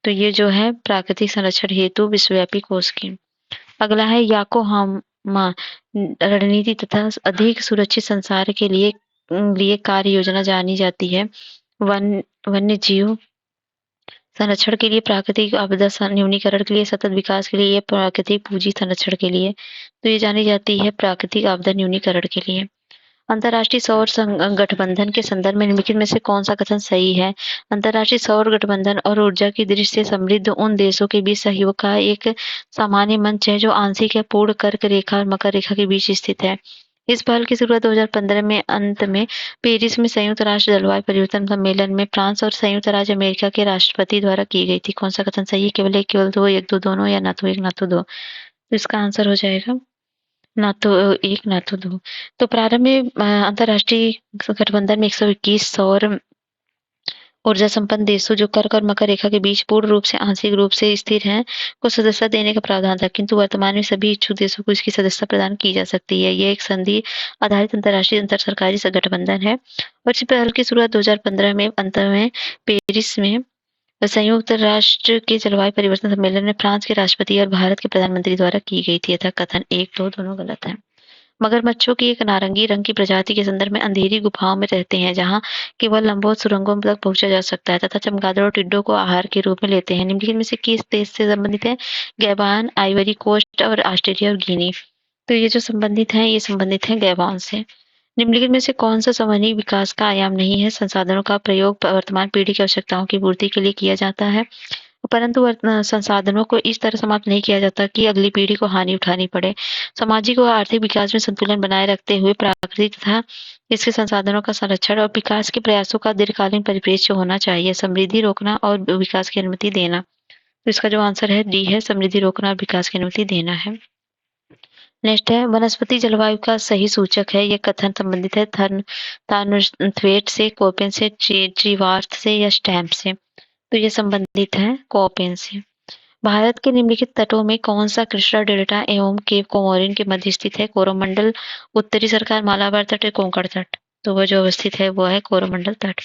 तो ये जो है प्राकृतिक संरक्षण हेतु विश्वव्यापी कोष की। अगला है याकोहामा रणनीति तथा अधिक सुरक्षित संसार के लिए कार्य योजना जानी जाती है। वन्य जीव संरक्षण के लिए, प्राकृतिक आपदा न्यूनीकरण के लिए, सतत विकास के लिए, ये प्राकृतिक पूंजी संरक्षण के लिए। तो ये जानी जाती है प्राकृतिक आपदा न्यूनीकरण के लिए। अंतर्राष्ट्रीय सौर गठबंधन के संदर्भ में निम्नलिखित में से कौन सा कथन सही है? अंतर्राष्ट्रीय सौर गठबंधन और ऊर्जा की दृष्टि से समृद्ध उन देशों के बीच सहयोग का एक सामान्य मंच है जो आंशिक या पूर्ण कर्क रेखा और मकर रेखा के बीच स्थित है। इस पहल की शुरुआत 2015 में अंत में पेरिस में संयुक्त राष्ट्र जलवायु परिवर्तन सम्मेलन में फ्रांस और संयुक्त राज्य अमेरिका के राष्ट्रपति द्वारा की गई थी। कौन सा कथन सही है? केवल एक, केवल दो, एक दो दोनों, या ना तो एक ना तो दो? तो इसका आंसर हो जाएगा ना तो एक ना तो दो। तो प्रारंभ में अंतर्राष्ट्रीय गठबंधन में 121 सौर ऊर्जा संपन्न देशों जो कर्क और मकर रेखा के बीच पूर्ण रूप से आंशिक रूप से स्थिर हैं को सदस्यता देने का प्रावधान था, किंतु वर्तमान में सभी इच्छुक देशों को इसकी सदस्यता प्रदान की जा सकती है। यह एक संधि आधारित अंतर्राष्ट्रीय अंतर सरकारी गठबंधन है और इस पहल की शुरुआत 2015 में अंत में पेरिस में संयुक्त राष्ट्र के जलवायु परिवर्तन सम्मेलन में फ्रांस के राष्ट्रपति और भारत के प्रधानमंत्री द्वारा की गई थी। यथा कथन एक दो दोनों गलत है। मगरमच्छों की एक नारंगी रंग की प्रजाति के संदर्भ में अंधेरी गुफाओं में रहते हैं जहां केवल लंबवत सुरंगों तक पहुंचा जा सकता है तथा चमगादड़ और टिड्डों को आहार के रूप में लेते हैं। निम्नलिखित में से किस देश से संबंधित है? गैबान, आइवरी कोस्ट और ऑस्ट्रेलिया और गिनी। तो ये जो संबंधित है ये संबंधित है गैबान से। निम्नलिखित में से कौन सा संवहनी विकास का आयाम नहीं है? संसाधनों का प्रयोग वर्तमान पीढ़ी की आवश्यकताओं की पूर्ति के लिए किया जाता है, परंतु संसाधनों को इस तरह समाप्त नहीं किया जाता कि अगली पीढ़ी को हानि उठानी पड़े। सामाजिक और आर्थिक विकास में संतुलन बनाए रखते हुए प्राकृतिक तथा इसके संसाधनों का संरक्षण और विकास के प्रयासों का दीर्घकालीन परिप्रेक्ष्य होना चाहिए। समृद्धि रोकना और विकास की अनुमति देना। तो इसका जो आंसर है डी है, समृद्धि रोकना और विकास की अनुमति देना है। नेक्स्ट है, वनस्पति जलवायु का सही सूचक है। यह कथन संबंधित है थर्नथवेट से, कोपेन से, ट्रीवार्थ से या स्टैम्प से। तो ये संबंधित है कोपेन से। भारत के निम्नलिखित तटों में कौन सा कृष्णा डेल्टा एवं केप कोमोरिन के मध्य स्थित है? कोरोमंडल, उत्तरी सरकार, मालाबार तट, कोंकण तट। तो वह जो अवस्थित है वो है कोरोमंडल तट।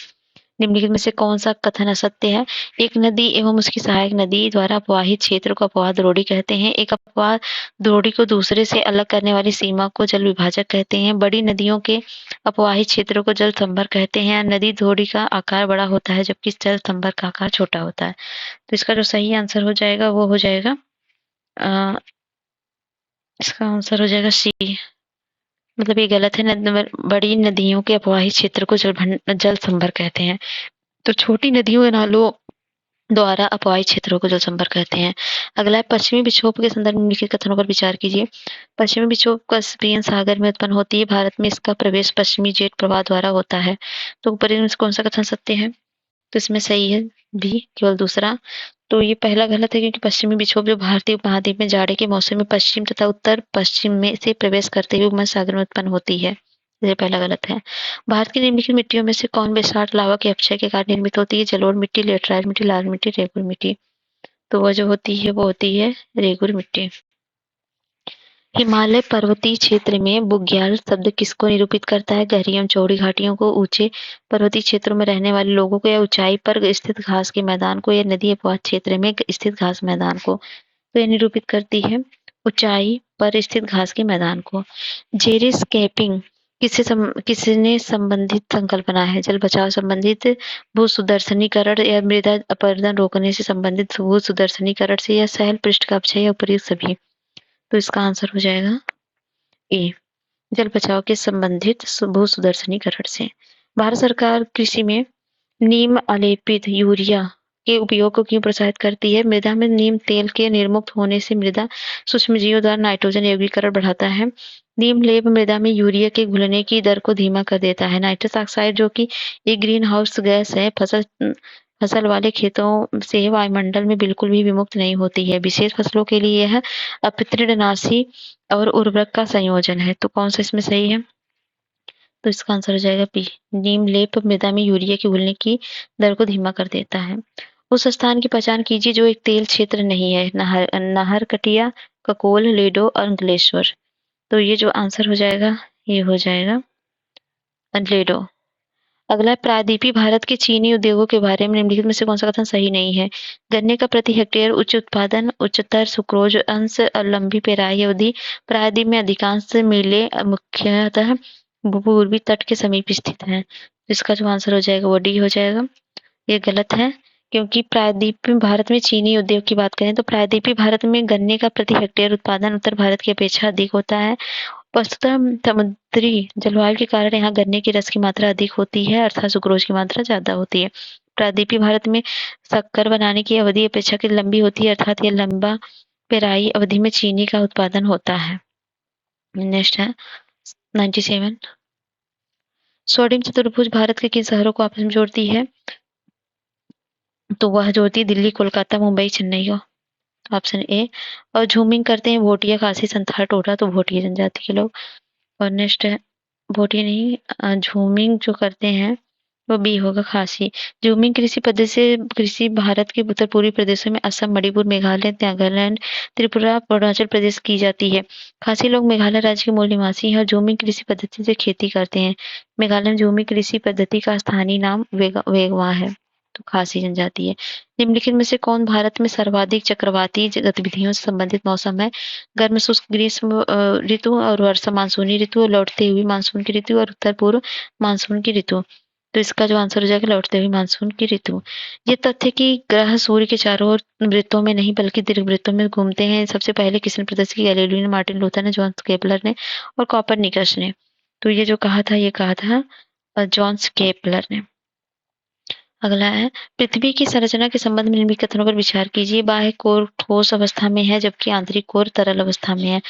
निम्नलिखित में से कौन सा कथन असत्य है? एक नदी एवं उसकी सहायक नदी द्वारा अपवाहित क्षेत्र को अपवाह द्रोणी कहते हैं। एक अपवाह द्रोणी को दूसरे से अलग करने वाली सीमा को जल विभाजक कहते हैं। बड़ी नदियों के अपवाहित क्षेत्रों को जल संभर कहते हैं। नदी द्रोणी का आकार बड़ा होता है जबकि जल संभर का आकार छोटा होता है। तो इसका जो सही आंसर हो जाएगा वो हो जाएगा इसका आंसर हो जाएगा सी। मतलब ये गलत है। बड़ी नदियों के अपवाहित क्षेत्र को जल संभर कहते हैं। तो छोटी नदियों या नालों द्वारा अपवाहित क्षेत्रों को जल संभर कहते हैं। अगला है पश्चिमी विक्षोभ के संदर्भ में निम्नलिखित कथनों पर विचार कीजिए। पश्चिमी विक्षोभ कैस्पियन सागर में उत्पन्न होती है। भारत में इसका प्रवेश पश्चिमी जेट प्रवाह द्वारा होता है। तो ऊपर इनमें से कौन सा कथन सत्य है? तो इसमें सही है बी, केवल दूसरा। तो ये पहला गलत है क्योंकि पश्चिमी विक्षोभ जो भारतीय उपमहाद्वीप में जाड़े के मौसम में पश्चिम तथा उत्तर पश्चिम में से प्रवेश करते हुए भूमध्य सागर में उत्पन्न होती है। ये पहला गलत है। भारत की निम्नलिखित मिट्टियों में से कौन बेसाल्ट लावा के अपक्षय के कारण निर्मित होती है? जलोढ़ मिट्टी, लेटराइट मिट्टी, लाल मिट्टी, रेगुर मिट्टी। तो वह जो होती है वो होती है रेगुर मिट्टी। हिमालय पर्वतीय क्षेत्र में बुग्याल शब्द किसको निरूपित करता है? गहरी एवं चौड़ी घाटियों को, ऊंचे पर्वतीय क्षेत्रों में रहने वाले लोगों को, या ऊंचाई पर स्थित घास के मैदान को, या नदी अपवाह क्षेत्र में स्थित घास मैदान को। तो यह निरूपित करती है ऊंचाई पर स्थित घास के मैदान को। जेरिस्केपिंग किसने संबंधित संकल्पना है? जल बचाव संबंधित, भू सुदर्शनीकरण या मृदा अपरदन रोकने से संबंधित भू सुदर्शनीकरण से, या सहल पृष्ठ का अपक्षय, या उपर्युक्त सभी। तो इसका आंसर हो जाएगा ए, जल बचाव के संबंधित भू सुदर्शनीकरण से। भारत सरकार कृषि में नीम आलेपित यूरिया के उपयोग को क्यों प्रोत्साहित करती है? मृदा में नीम तेल के निर्मुक्त होने से मृदा सूक्ष्मजीवों द्वारा नाइट्रोजन यौगीकरण बढ़ाता है। नीम लेप मृदा में यूरिया के घुलने की दर को धीमा कर देता है। नाइट्रस ऑक्साइड जो कि एक ग्रीन हाउस गैस है, फसल वाले खेतों से वायुमंडल में बिल्कुल भी विमुक्त नहीं होती है। विशेष फसलों के लिए यह अपृतनाशी और उर्वरक का संयोजन है। तो कौन सा इसमें सही है? तो इसका आंसर हो जाएगा बी, नीम लेप मृदा में यूरिया के घुलने की दर को धीमा कर देता है। उस स्थान की पहचान कीजिए जो एक तेल क्षेत्र नहीं है। नाहरकटिया, ककोल, लेडो और अंकलेश्वर। तो ये जो आंसर हो जाएगा ये हो जाएगा लेडो। अगला प्रायद्वीपीय भारत के चीनी उद्योगों के बारे में निम्नलिखित में से कौन सा कथन सही नहीं है? गन्ने का प्रति हेक्टेयर उच्च उत्पादन, उच्चतर सुक्रोज अंश और लंबी पेराई अवधि। प्रायद्वीप में अधिकांश मिलें मुख्यतः पूर्वी तट के समीप स्थित हैं। इसका जो आंसर हो जाएगा वो डी हो जाएगा। ये गलत है क्योंकि प्रायद्वीपीय भारत में चीनी उद्योग की बात करें तो प्रायद्वीपीय भारत में गन्ने का प्रति हेक्टेयर उत्पादन उत्तर भारत की अपेक्षा अधिक होता है। वस्तुतः समुद्री जलवायु के कारण यहाँ गन्ने के रस की मात्रा अधिक होती है, अर्थात सुक्रोज की मात्रा ज्यादा होती है। प्रायद्वीपीय भारत में शक्कर बनाने की अवधि अपेक्षाकृत लंबी होती है, अर्थात यह लंबा पेराई अवधि में चीनी का उत्पादन होता है। नेक्स्ट है 97। सोडियम चतुर्भुज भारत के किन शहरों को आपस में जोड़ती है? तो वह जोड़ती है दिल्ली, कोलकाता, मुंबई, चेन्नई को। Option A. और झूमिंग करते हैं भोटिया, खासी, संथाल, टोटा। तो भोटिया जनजाति के लोग। और नेक्स्ट है भोटिया नहीं, झूमिंग जो करते हैं वो बी होगा, खासी। झूमिंग कृषि पद्धति से कृषि भारत के उत्तर पूर्वी प्रदेशों में असम, मणिपुर, मेघालय, नागालैंड, त्रिपुरा, अरुणाचल प्रदेश की जाती है। खासी लोग मेघालय राज्य के मूल निवासी हैं और झूमिंग कृषि पद्धति से खेती करते हैं। मेघालय में झूमिंग कृषि पद्धति का स्थानीय नाम वेगवा है। तो खासी जनजाति है। निम्नलिखित में से कौन भारत में सर्वाधिक चक्रवाती गतिविधियों से संबंधित मौसम है? गर्म शुष्क ग्रीष्म ऋतु और वर्षा मानसूनी ऋतु, लौटते हुए मानसून की ऋतु और उत्तर पूर्व मानसून की ऋतु। तो इसका जो आंसर हो जाएगा लौटते हुए मानसून की ऋतु। ये तथ्य कि ग्रह सूर्य के चारों ओर वृत्तों में नहीं बल्कि दीर्घवृत्तों में घूमते हैं सबसे पहले किसने प्रदर्शित किया? गैलीलियो ने, मार्टिन लूथर ने, जॉन केपलर ने और कोपरनिकस ने। तो ये जो कहा था ये कहा था जॉन केपलर ने। अगला है पृथ्वी की संरचना के संबंध में निम्नलिखित कथनों पर विचार कीजिए। बाह्य कोर ठोस अवस्था में है जबकि आंतरिक कोर तरल अवस्था में है।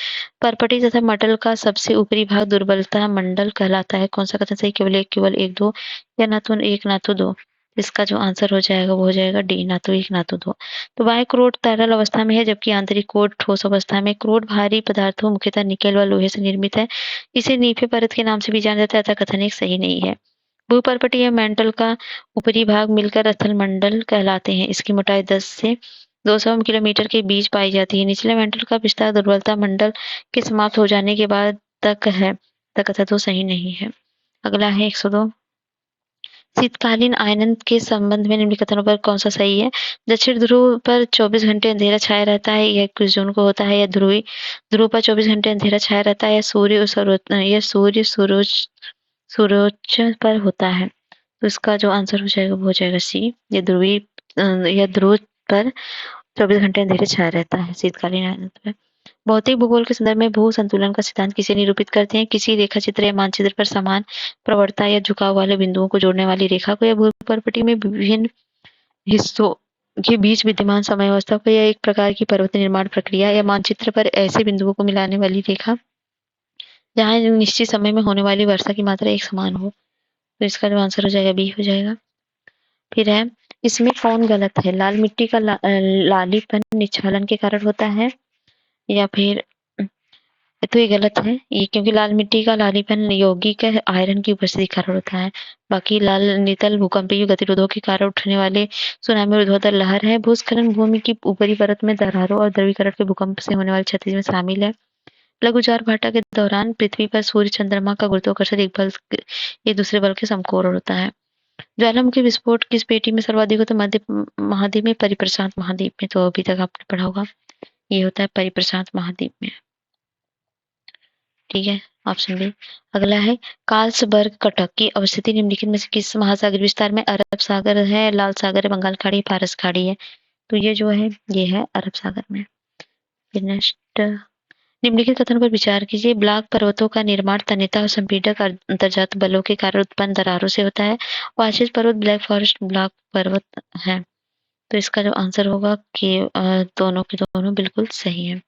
परपटी तथा मटल का सबसे ऊपरी भाग दुर्बलता मंडल कहलाता है। कौन सा कथन सही? केवल एक दो, या ना तो एक ना तो दो। इसका जो आंसर हो जाएगा वो हो जाएगा डी, ना तो एक ना तो दो। तो बाह्य क्रोड तरल अवस्था में है जबकि आंतरिक कोर ठोस अवस्था में। क्रोड भारी पदार्थों मुख्यतः निकेल व लोहे से निर्मित है। इसे नीफे परत के नाम से भी जाना जाता है, ऐसा कथन एक सही नहीं है। भूपर्पटी या मेंटल का ऊपरी भाग मिलकर स्थल मंडल कहलाते हैं। इसकी मोटाई 10 से 200 किलोमीटर के बीच पाई जाती है। निचले मेंटल का विस्तार दुर्बलता मंडल के समाप्त हो जाने के बाद तक है, तक तो सही नहीं है। अगला है 102। शीतकालीन आयनन के संबंध में निम्न कथनों पर कौन सा सही है? दक्षिण ध्रुव पर 24 घंटे अंधेरा छाया रहता है, यह 21 जून को होता है। या ध्रुवी ध्रुव पर 24 घंटे अंधेरा छाया रहता है, या सूर्य सूर्योच्च पर होता है। तो इसका जो आंसर हो जाएगा वो हो जाएगा सी। या ध्रुव पर 24 घंटे अंधेरे छाया रहता है शीतकालीन आयनन पर। भौतिक भूगोल के संदर्भ में भू संतुलन का सिद्धांत किसे निरूपित करते हैं? किसी रेखाचित्र या मानचित्र पर समान प्रवणता या झुकाव वाले बिंदुओं को जोड़ने वाली रेखा को, या भूपर्वतीय में विभिन्न हिस्सों के बीच विद्यमान समयावस्था को, या एक प्रकार की पर्वत निर्माण प्रक्रिया, या मानचित्र पर ऐसे बिंदुओं को मिलाने वाली रेखा जहाँ निश्चित समय में होने वाली वर्षा की मात्रा एक समान हो। तो इसका जो आंसर हो जाएगा बी हो जाएगा। फिर है, इसमें कौन गलत है? लाल मिट्टी का लालीपन निच्छालन के कारण होता है, या फिर तो ये गलत है ये, क्योंकि लाल मिट्टी का लालीपन यौगिक आयरन की उपस्थिति के कारण होता है। बाकी लाल नितल भूकंपीय गतिरोधों के कारण उठने वाले सुनामी ऊर्ध्वाधर लहर है। भूस्खलन भूमि की ऊपरी परत में दरारों और द्रवीकरण के भूकंप से होने वाली क्षति में शामिल है। लघु ज्वार-भाटा के दौरान पृथ्वी पर सूर्य चंद्रमा का गुरुत्वाकर्षण एक दूसरे बल के समकोण होता है। ज्वालामुखी विस्फोट किस पेटी में सर्वाधिक होता है? मध्य महाद्वीप में, परिप्रशांत महाद्वीप में। तो अभी तक आपने पढ़ा होगा, ये होता है परिप्रशांत महाद्वीप में। ठीक है, ऑप्शन बी। अगला है, कार्लसबर्ग कटक की अवस्थिति निम्नलिखित में से किस महासागर विस्तार में? अरब सागर है, लाल सागर है, बंगाल खाड़ी, फारस खाड़ी है। तो ये जो है ये है अरब सागर में। फिर नेक्स्ट, निम्नलिखित कथन पर विचार कीजिए। ब्लॉक पर्वतों का निर्माण तन्यता और संपीड़क अंतर्जात बलों के कारण उत्पन्न दरारों से होता है। वाशिष पर्वत ब्लैक फॉरेस्ट ब्लॉक पर्वत है। तो इसका जो आंसर होगा कि दोनों के दोनों बिल्कुल सही है।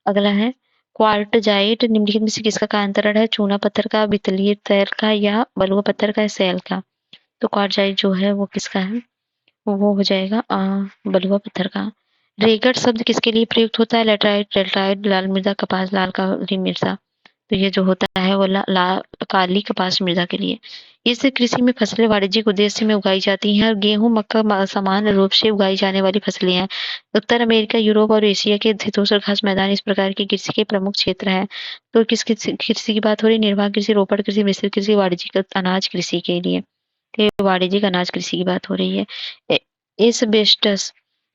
अगला है, क्वार्टजाइट निम्नलिखित में से किसका कायांतरण है? चूना पत्थर का, बितलीय तैल का, या बलुआ पत्थर का, सेल का। तो क्वार्टजाइट जो है वो किसका है? वो हो जाएगा बलुआ पत्थर का। रेगड़ शब्द किसके लिए प्रयुक्त होता है? लेटराइट, डेल्टाइट, लाल मृदा, कपास, लाल काली मृदा। तो ये जो होता है वो काली कपास मृदा के लिए। इस कृषि में फसलें वाणिज्यिक उद्देश्य में उगाई जाती हैं और गेहूं मक्का समान रूप से उगाई जाने वाली फसलें हैं। उत्तर अमेरिका, यूरोप और एशिया के शीतोष्ण घास मैदान इस प्रकार की कृषि के प्रमुख क्षेत्र हैं। तो किस कृषि की बात हो रही है? निर्वाह कृषि, रोपड़ कृषि, मिश्रित कृषि, वाणिज्यिक अनाज कृषि के लिए। तो वाणिज्यिक अनाज कृषि की बात हो रही है। एस्बेस्टस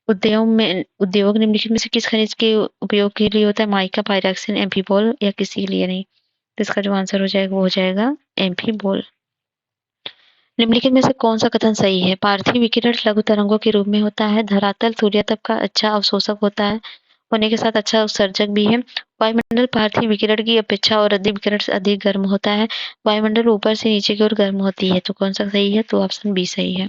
उद्योग निम्नलिखित में से किस खनिज के उपयोग के लिए होता है? माइका, पायरक्सिन, एम्फीबॉल, या किसी के लिए नहीं। तो इसका जो आंसर हो जाएगा वो हो जाएगा एम्फीबॉल। निम्नलिखित में से कौन सा कथन सही है? पार्थिव विकिरण लघु तरंगों के रूप में होता है। धरातल सूर्यातप का अच्छा अवशोषक होता है, होने के साथ अच्छा उत्सर्जक भी है। वायुमंडल पार्थिव विकिरण की अपेक्षा और अधिक विकिरण से अधिक गर्म होता है। वायुमंडल ऊपर से नीचे की ओर गर्म होती है। तो कौन सा सही है? तो ऑप्शन बी सही है।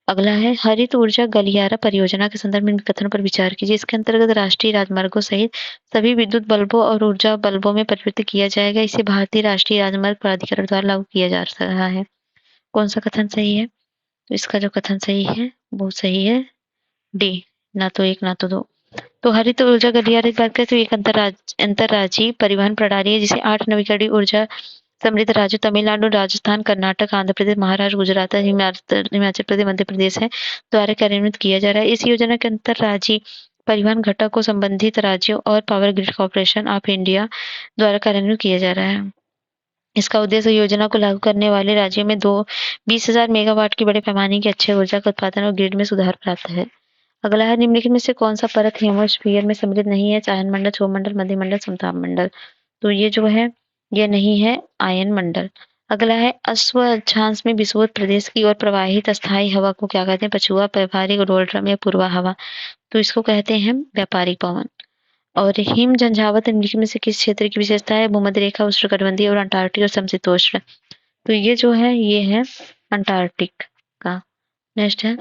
अगला है, हरित ऊर्जा गलियारा परियोजना के संदर्भ में कथनों पर विचार कीजिए। इसके अंतर्गत राष्ट्रीय राजमार्गों सहित सभी विद्युत बल्बों और ऊर्जा बल्बों में परिवर्तित किया जाएगा। इसे भारतीय राष्ट्रीय राजमार्ग प्राधिकरण द्वारा लागू किया जा रहा है। कौन सा कथन सही है? तो इसका जो कथन सही है वो सही है डी, ना तो एक ना तो दो। तो हरित ऊर्जा गलियारे की बात करें तो एक अंतरराज्यीय परिवहन प्रणाली है जिसे 8 नवीकरणीय ऊर्जा समृद्ध राज्यों तमिलनाडु, राजस्थान, कर्नाटक, आंध्र प्रदेश, महाराष्ट्र, गुजरात, हिमाचल प्रदेश, मध्य प्रदेश है द्वारा कार्यान्वित किया जा रहा है। इस योजना के अंतरराज्यीय परिवहन घटक को संबंधित राज्यों और power grid corporation of India द्वारा कार्यान्वित किया जा रहा है। इसका उद्देश्य योजना को लागू करने वाले राज्यों में 20,000 मेगावाट की बड़े पैमाने की अच्छे ऊर्जा का उत्पादन और ग्रिड में सुधार प्राप्त है। अगला है, निम्नलिखित में से कौन सा परत हेमोस्फीयर में सम्मिलित नहीं है? आयन मंडल, क्षोभ मंडल, मध्य मंडल, समताप मंडल। तो ये जो है ये नहीं है आयन मंडल। अगला है, अश्व अक्षांश में विषुवत प्रदेश की ओर प्रवाहित अस्थायी हवा को क्या कहते हैं? पछुआ, व्यापारिक, डोलड्रम, या पूर्वा हवा। तो इसको कहते हैं व्यापारिक पवन। और हिम झंझावात निम्नलिखित में से किस क्षेत्र की विशेषता है? भूमध्य रेखा, उष्णकटिबंधीय और अंटार्कटिक और समशीतोष्ण। तो ये जो है ये है अंटार्कटिक का। नेक्स्ट है,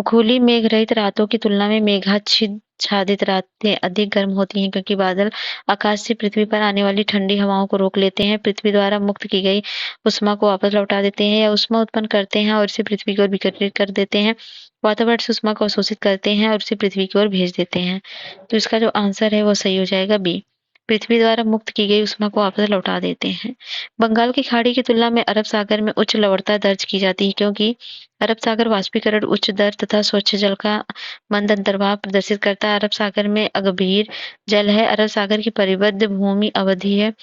खुली मेघ रहित रातों की तुलना में मेघाच्छादित रातें अधिक गर्म होती हैं क्योंकि बादल आकाश से पृथ्वी पर आने वाली ठंडी हवाओं को रोक लेते हैं, पृथ्वी द्वारा मुक्त की गई उष्मा को वापस लौटा देते हैं या उष्मा उत्पन्न करते हैं और इसे पृथ्वी की ओर विकिरित कर देते हैं, वातावरण से उष्मा को अवशोषित करते हैं और इसे पृथ्वी की ओर भेज देते हैं। तो इसका जो आंसर है वो सही हो जाएगा बी, पृथ्वी द्वारा मुक्त की गई उष्मा को वापस लौटा देते हैं। बंगाल की खाड़ी की तुलना में अरब सागर में उच्च लवणता दर्ज की जाती है क्योंकि अरब सागर वाष्पीकरण उच्च दर तथा स्वच्छ जल का मंद अंतर्वाह प्रदर्शित करता है। अरब सागर में अगभीर जल है। अरब सागर की परिबद्ध भूमि अवधि है।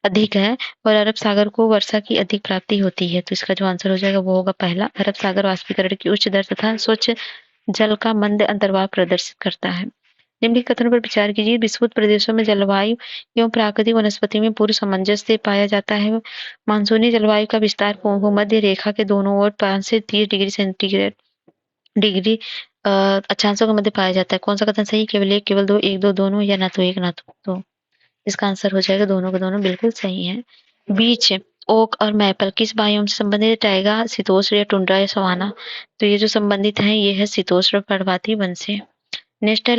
अधिक है और अरब सागर को वर्षा की अधिक प्राप्ति होती है। तो इसका जो आंसर हो जाएगा वो होगा पहला, अरब सागर वाष्पीकरण की उच्च दर तथा स्वच्छ जल का मंद अंतर्वाह प्रदर्शित करता है। निम्नलिखित कथनों पर विचार कीजिए। विषुवत प्रदेशों में जलवायु एवं प्राकृतिक वनस्पति में पूर्ण सामंजस्य पाया जाता है। मानसूनी जलवायु का विस्तार भूमध्य रेखा के दोनों ओर 5 से 30 डिग्री सेंटीग्रेड डिग्री अक्षांशों के मध्य पाया जाता है। कौन सा कथन सही? केवल एक, केवल दो, एक दो दोनों, या ना तो एक ना तो दो। इसका आंसर हो जाएगा दोनों के दोनों बिल्कुल सही है। बीच, ओक और मैपल किस बायोम से संबंधित है? टाइगा, शीतोष्ण या टुंड्रा या सवाना? तो ये जो संबंधित है ये है शीतोष्ण पर्वतीय वन से। नेक्स्ट है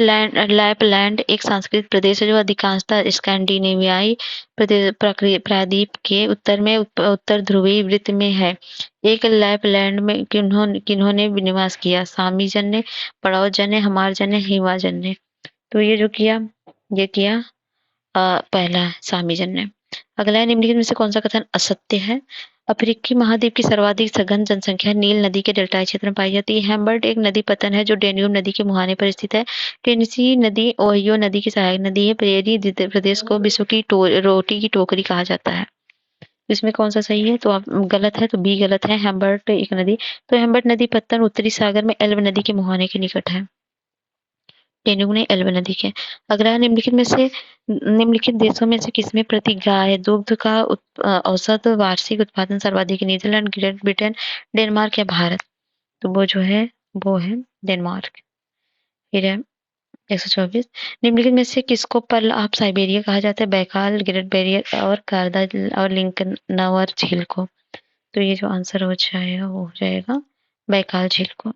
लैपलैंड, एक सांस्कृतिक प्रदेश है जो अधिकांशतः स्कैंडिनेवियाई प्रायद्वीप के उत्तर में उत्तर ध्रुवीय वृत्त में है। एक लैपलैंड में किन्होंने निवास किया? सामी जन ने, पड़ाव जन ने, हमार जन ने, हिमा जन ने? तो ये जो किया, ये किया पहला है सामी जन ने। अगला है निम्नलिखित में से कौन सा कथन असत्य है? अफ्रीकी महाद्वीप की सर्वाधिक सघन जनसंख्या नील नदी के डेल्टाई क्षेत्र में पाई जाती है। हेम्बर्ट एक नदी पतन है जो डेन्यूब नदी के मुहाने पर स्थित है। टेनेसी नदी ओहियो नदी की सहायक नदी है। प्रेरी प्रदेश को विश्व की रोटी की टोकरी कहा जाता है। इसमें कौन सा सही है? तो आप गलत है, तो बी गलत है। हेम्बर्ट एक नदी, तो हेम्बर्ट नदी पतन उत्तरी सागर में एल्ब नदी के मुहाने के निकट है। डेन्यूब ने एल्ब नदी के। अगला निम्नलिखित देशों में से किसमें प्रति गाय दुग्ध का औसत वार्षिक उत्पादन सर्वाधिक? नीदरलैंड, ग्रेट ब्रिटेन, डेनमार्क या भारत? तो वो जो है वो है डेनमार्क। फिर है 124, निम्नलिखित में से किसको पर्ल ऑफ साइबेरिया कहा जाता है? बैकाल, ग्रेट बैरियर और गार्दा और लिंकनवर झील को? तो ये जो आंसर हो जाएगा वो हो जाएगा बैकाल झील को।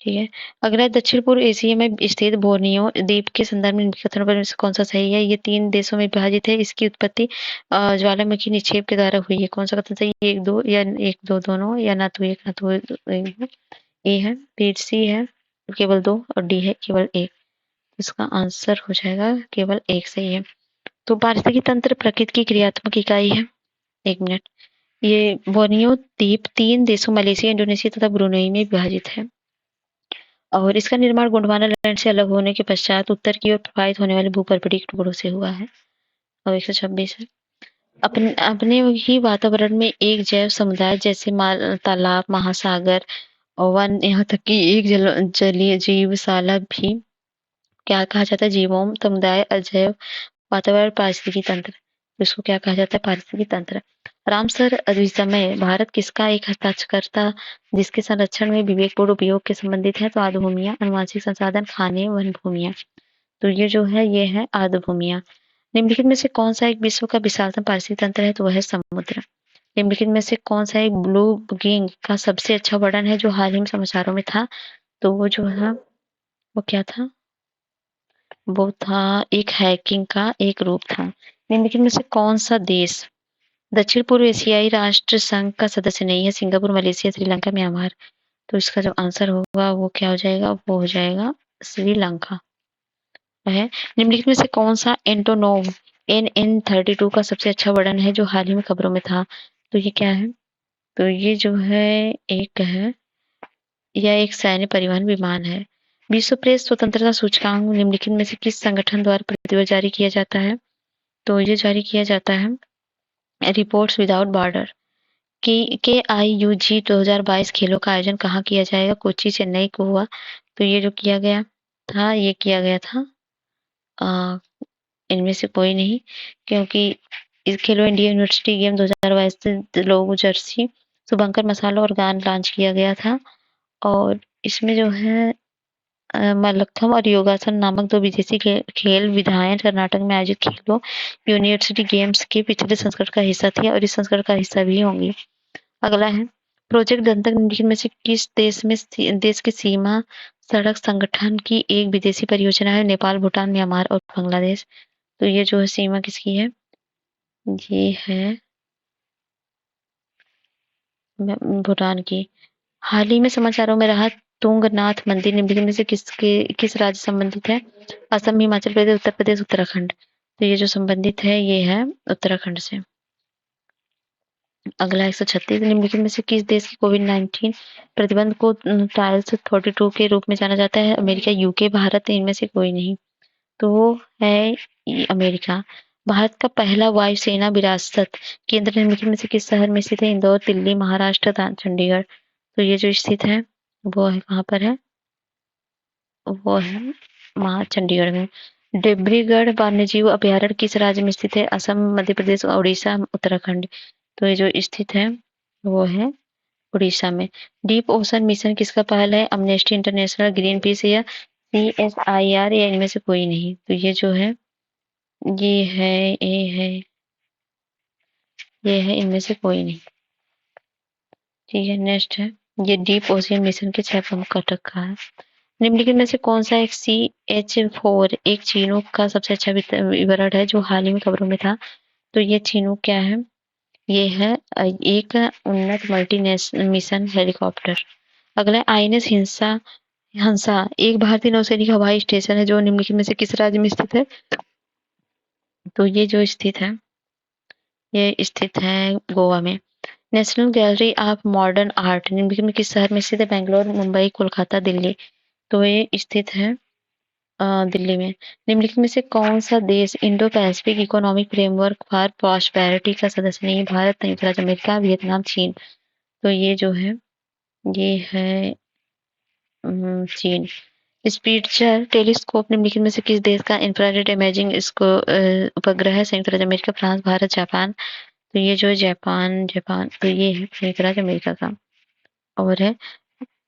ठीक है। अगला दक्षिण पूर्व एशिया में स्थित बोर्नियो द्वीप के संदर्भ में कथनों पर कौन सा सही है? ये 3 देशों में विभाजित है। इसकी उत्पत्ति ज्वालामुखी निक्षेप के द्वारा हुई है। कौन सा कथन सही है? एक दो या एक दो दोनों, या ना तो एक ना तो एक? ए है, फिर सी है केवल 2 और डी है केवल 1। इसका आंसर हो जाएगा केवल 1 सही है। तो पारिस्थितिकी तंत्र प्रकृति की क्रियात्मक इकाई है। 1 मिनट। ये बोर्नियो द्वीप 3 देशों मलेशिया, इंडोनेशिया तथा ब्रुनेई में विभाजित है और इसका निर्माण गोंडवाना लैंड से अलग होने के पश्चात उत्तर की ओर प्रवाहित होने वाले भूपर्वतीय टुकड़ों से हुआ है। और 126 है। अपने ही वातावरण में एक जैव समुदाय जैसे तालाब, महासागर और वन, यहाँ तक कि एक जलीय जीवशाला भी क्या कहा जाता है? जीवोम समुदाय, अजैव वातावरण, पारिस्थितिकी तंत्र। इसको क्या कहा जाता है? पारिस्थितिकी तंत्र। रामसर अधिसमय भारत किसका एक हस्ताक्षरता जिसके संरक्षण में विवेकपूर्ण उपयोग के संबंधित है? तो आर्द्र भूमियां, अनुवांशिक संसाधन, खाने, वन भूमियां। तो ये जो है ये है आर्द्र भूमियां। निम्नलिखित में से कौन सा एक विश्व का विशालतम पारिस्थितिक तंत्र है? तो वह है समुद्र। निम्नलिखित में से कौन सा एक ब्लू गिंग का सबसे अच्छा वर्णन है जो हाल ही में समाचारों में था? तो वो जो है वो क्या था? वो था एक हैकिंग का एक रूप था। निम्नलिखित में से कौन सा देश दक्षिण पूर्व एशियाई राष्ट्र संघ का सदस्य नहीं है? Singapore, Malaysia, Sri Lanka, Myanmar? तो इसका जो आंसर होगा वो क्या हो जाएगा? वो हो जाएगा श्रीलंका है। निम्नलिखित में से कौन सा एंटोनोम NN-32 का सबसे अच्छा वर्णन है जो हाल ही में खबरों में था? तो ये क्या है? तो ये जो है एक है, यह एक सैन्य परिवहन विमान है। विश्व प्रेस स्वतंत्रता सूचकांक निम्नलिखित में से किस संगठन द्वारा प्रतिवर्ष जारी किया जाता है? तो ये जारी किया जाता है रिपोर्ट्स विदाउट बॉर्डर। KIUG 2022 खेलों का आयोजन कहाँ किया जाएगा? कोच्चि, चेन्नई को हुआ। तो ये जो किया गया था ये किया गया था इनमें से कोई नहीं, क्योंकि इस खेलो इंडिया यूनिवर्सिटी गेम 2022 लोगो जर्सी, शुभंकर मसाला और गान लॉन्च किया गया था और इसमें जो है मल्लखम्ब और योगासन नामक 2 विदेशी खेल विधायन कर्नाटक में आयोजित खेलो यूनिवर्सिटी गेम्स के पिछले संस्करण का हिस्सा थी और इस संस्करण का हिस्सा भी होंगी। अगला है प्रोजेक्ट दंतक निम्नलिखित में से किस देश की सीमा सड़क संगठन की एक विदेशी परियोजना है? नेपाल, भूटान, म्यांमार और बांग्लादेश। तो ये जो है सीमा किसकी है? ये है भूटान की। हाल ही में समाचारों में रहा तुंगनाथ मंदिर निम्नलिखित में से किस राज्य संबंधित है? असम, हिमाचल प्रदेश, उत्तर प्रदेश, उत्तराखंड। तो ये जो संबंधित है ये है उत्तराखंड से। अगला 136, निम्नलिखित में से किस देश की कोविड-19 प्रतिबंध को टाइल्स 42 के रूप में जाना जाता है? अमेरिका, यूके, भारत, इनमें से कोई नहीं। तो वो है अमेरिका। भारत का पहला वायुसेना विरासत केंद्र निम्नलिखित में से किस शहर में स्थित है? इंदौर, दिल्ली, महाराष्ट्र, चंडीगढ़। तो ये जो स्थित है वो है कहाँ पर है? वो है चंडीगढ़ में। डिब्रूगढ़ वन्यजीव अभयारण्य किस राज्य में स्थित है? असम, मध्य प्रदेश, उड़ीसा, उत्तराखंड। तो ये जो स्थित है वो है उड़ीसा में। डीप ओशन मिशन किसका पहल है? अमनेस्टी इंटरनेशनल, ग्रीन पीस या CSIR या इनमें से कोई नहीं। तो ये जो है ये है ये है इनमें से कोई नहीं। ठीक है, नेक्स्ट है ये डीप ओशियन मिशन के 6 प्रमुख घटक का है। निम्नलिखित में से कौन सा एक CH4 एक चीनूक का सबसे अच्छा विवरण है जो हाल ही में खबरों में था? तो ये चीनूक क्या है? ये है एक उन्नत मल्टीनेशनल मिशन हेलीकॉप्टर। अगला INS हंसा एक भारतीय नौसैनिक हवाई स्टेशन है जो निम्नलिखित में से किस राज्य में स्थित है? तो ये जो स्थित है ये स्थित है गोवा में। National gallery of modern art निम्नलिखित में किस शहर में स्थित है? बेंगलोर, मुंबई, कोलकाता, दिल्ली। तो ये स्थित है दिल्ली में। निम्नलिखित में से कौन सा देश Indo Pacific economic framework for prosperity का सदस्य नहीं? भारत, संयुक्त राज्य अमेरिका, वियतनाम, चीन। तो ये जो है ये है चीन। स्पिट्जर टेलीस्कोप निम्नलिखित में से किस देश का इंफ्रारेड इमेजिंग इसको उपग्रह है? संयुक्त राज्य अमेरिका, फ्रांस, भारत, जापान। तो ये जो है जापान तो ये है संयुक्त राज्य अमेरिका का। और है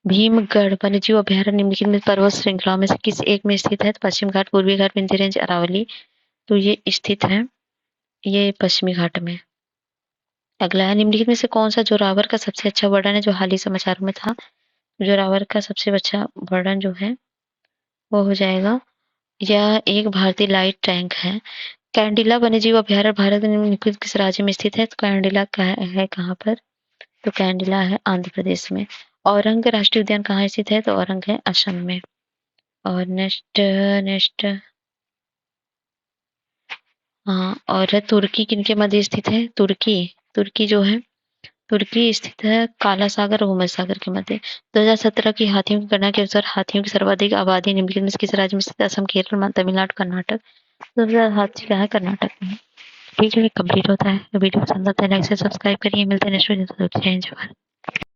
भीमगढ़ वन्यजीव अभयारण्य निम्नलिखित में पर्वत श्रृंखलाओं में से किस एक में स्थित है? पश्चिम घाट, पूर्वी घाट, विंध्य रेंज, अरावली। तो ये स्थित है ये पश्चिमी घाट में। अगला है निम्नलिखित में से कौन सा जोरावर का सबसे अच्छा वर्णन है जो हाल ही समाचारों में था? जोरावर का सबसे अच्छा वर्णन जो है वो हो जाएगा यह एक भारतीय लाइट टैंक है। कैंडिला वन्यजीव अभयारण्य भारत में निम्नलिखित किस राज्य में स्थित है? तो कैंडिला है कहाँ पर? तो कैंडिला है आंध्र प्रदेश में। औरंग राष्ट्रीय उद्यान कहाँ स्थित है? तो औरंग है असम में। और नेक्स्ट हाँ और तुर्की किनके मध्य स्थित है? तुर्की जो है तुर्की स्थित है काला सागर और भूमध्य सागर के मध्य। 2017 की हाथियों की गणना के अनुसार हाथियों की सर्वाधिक आबादी निम्नलिखित में से किस राज्य में स्थित है? असम, केरल, तमिलनाडु, कर्नाटक। सबसे ज्यादा हाथी कहाँ है? कर्नाटक में। ठीक है, कंप्लीट होता है। वीडियो पसंद आता है लाइक से सब्सक्राइब करिए। मिलते हैं नेक्स्ट वीडियो में। जय हिंद, जय भारत।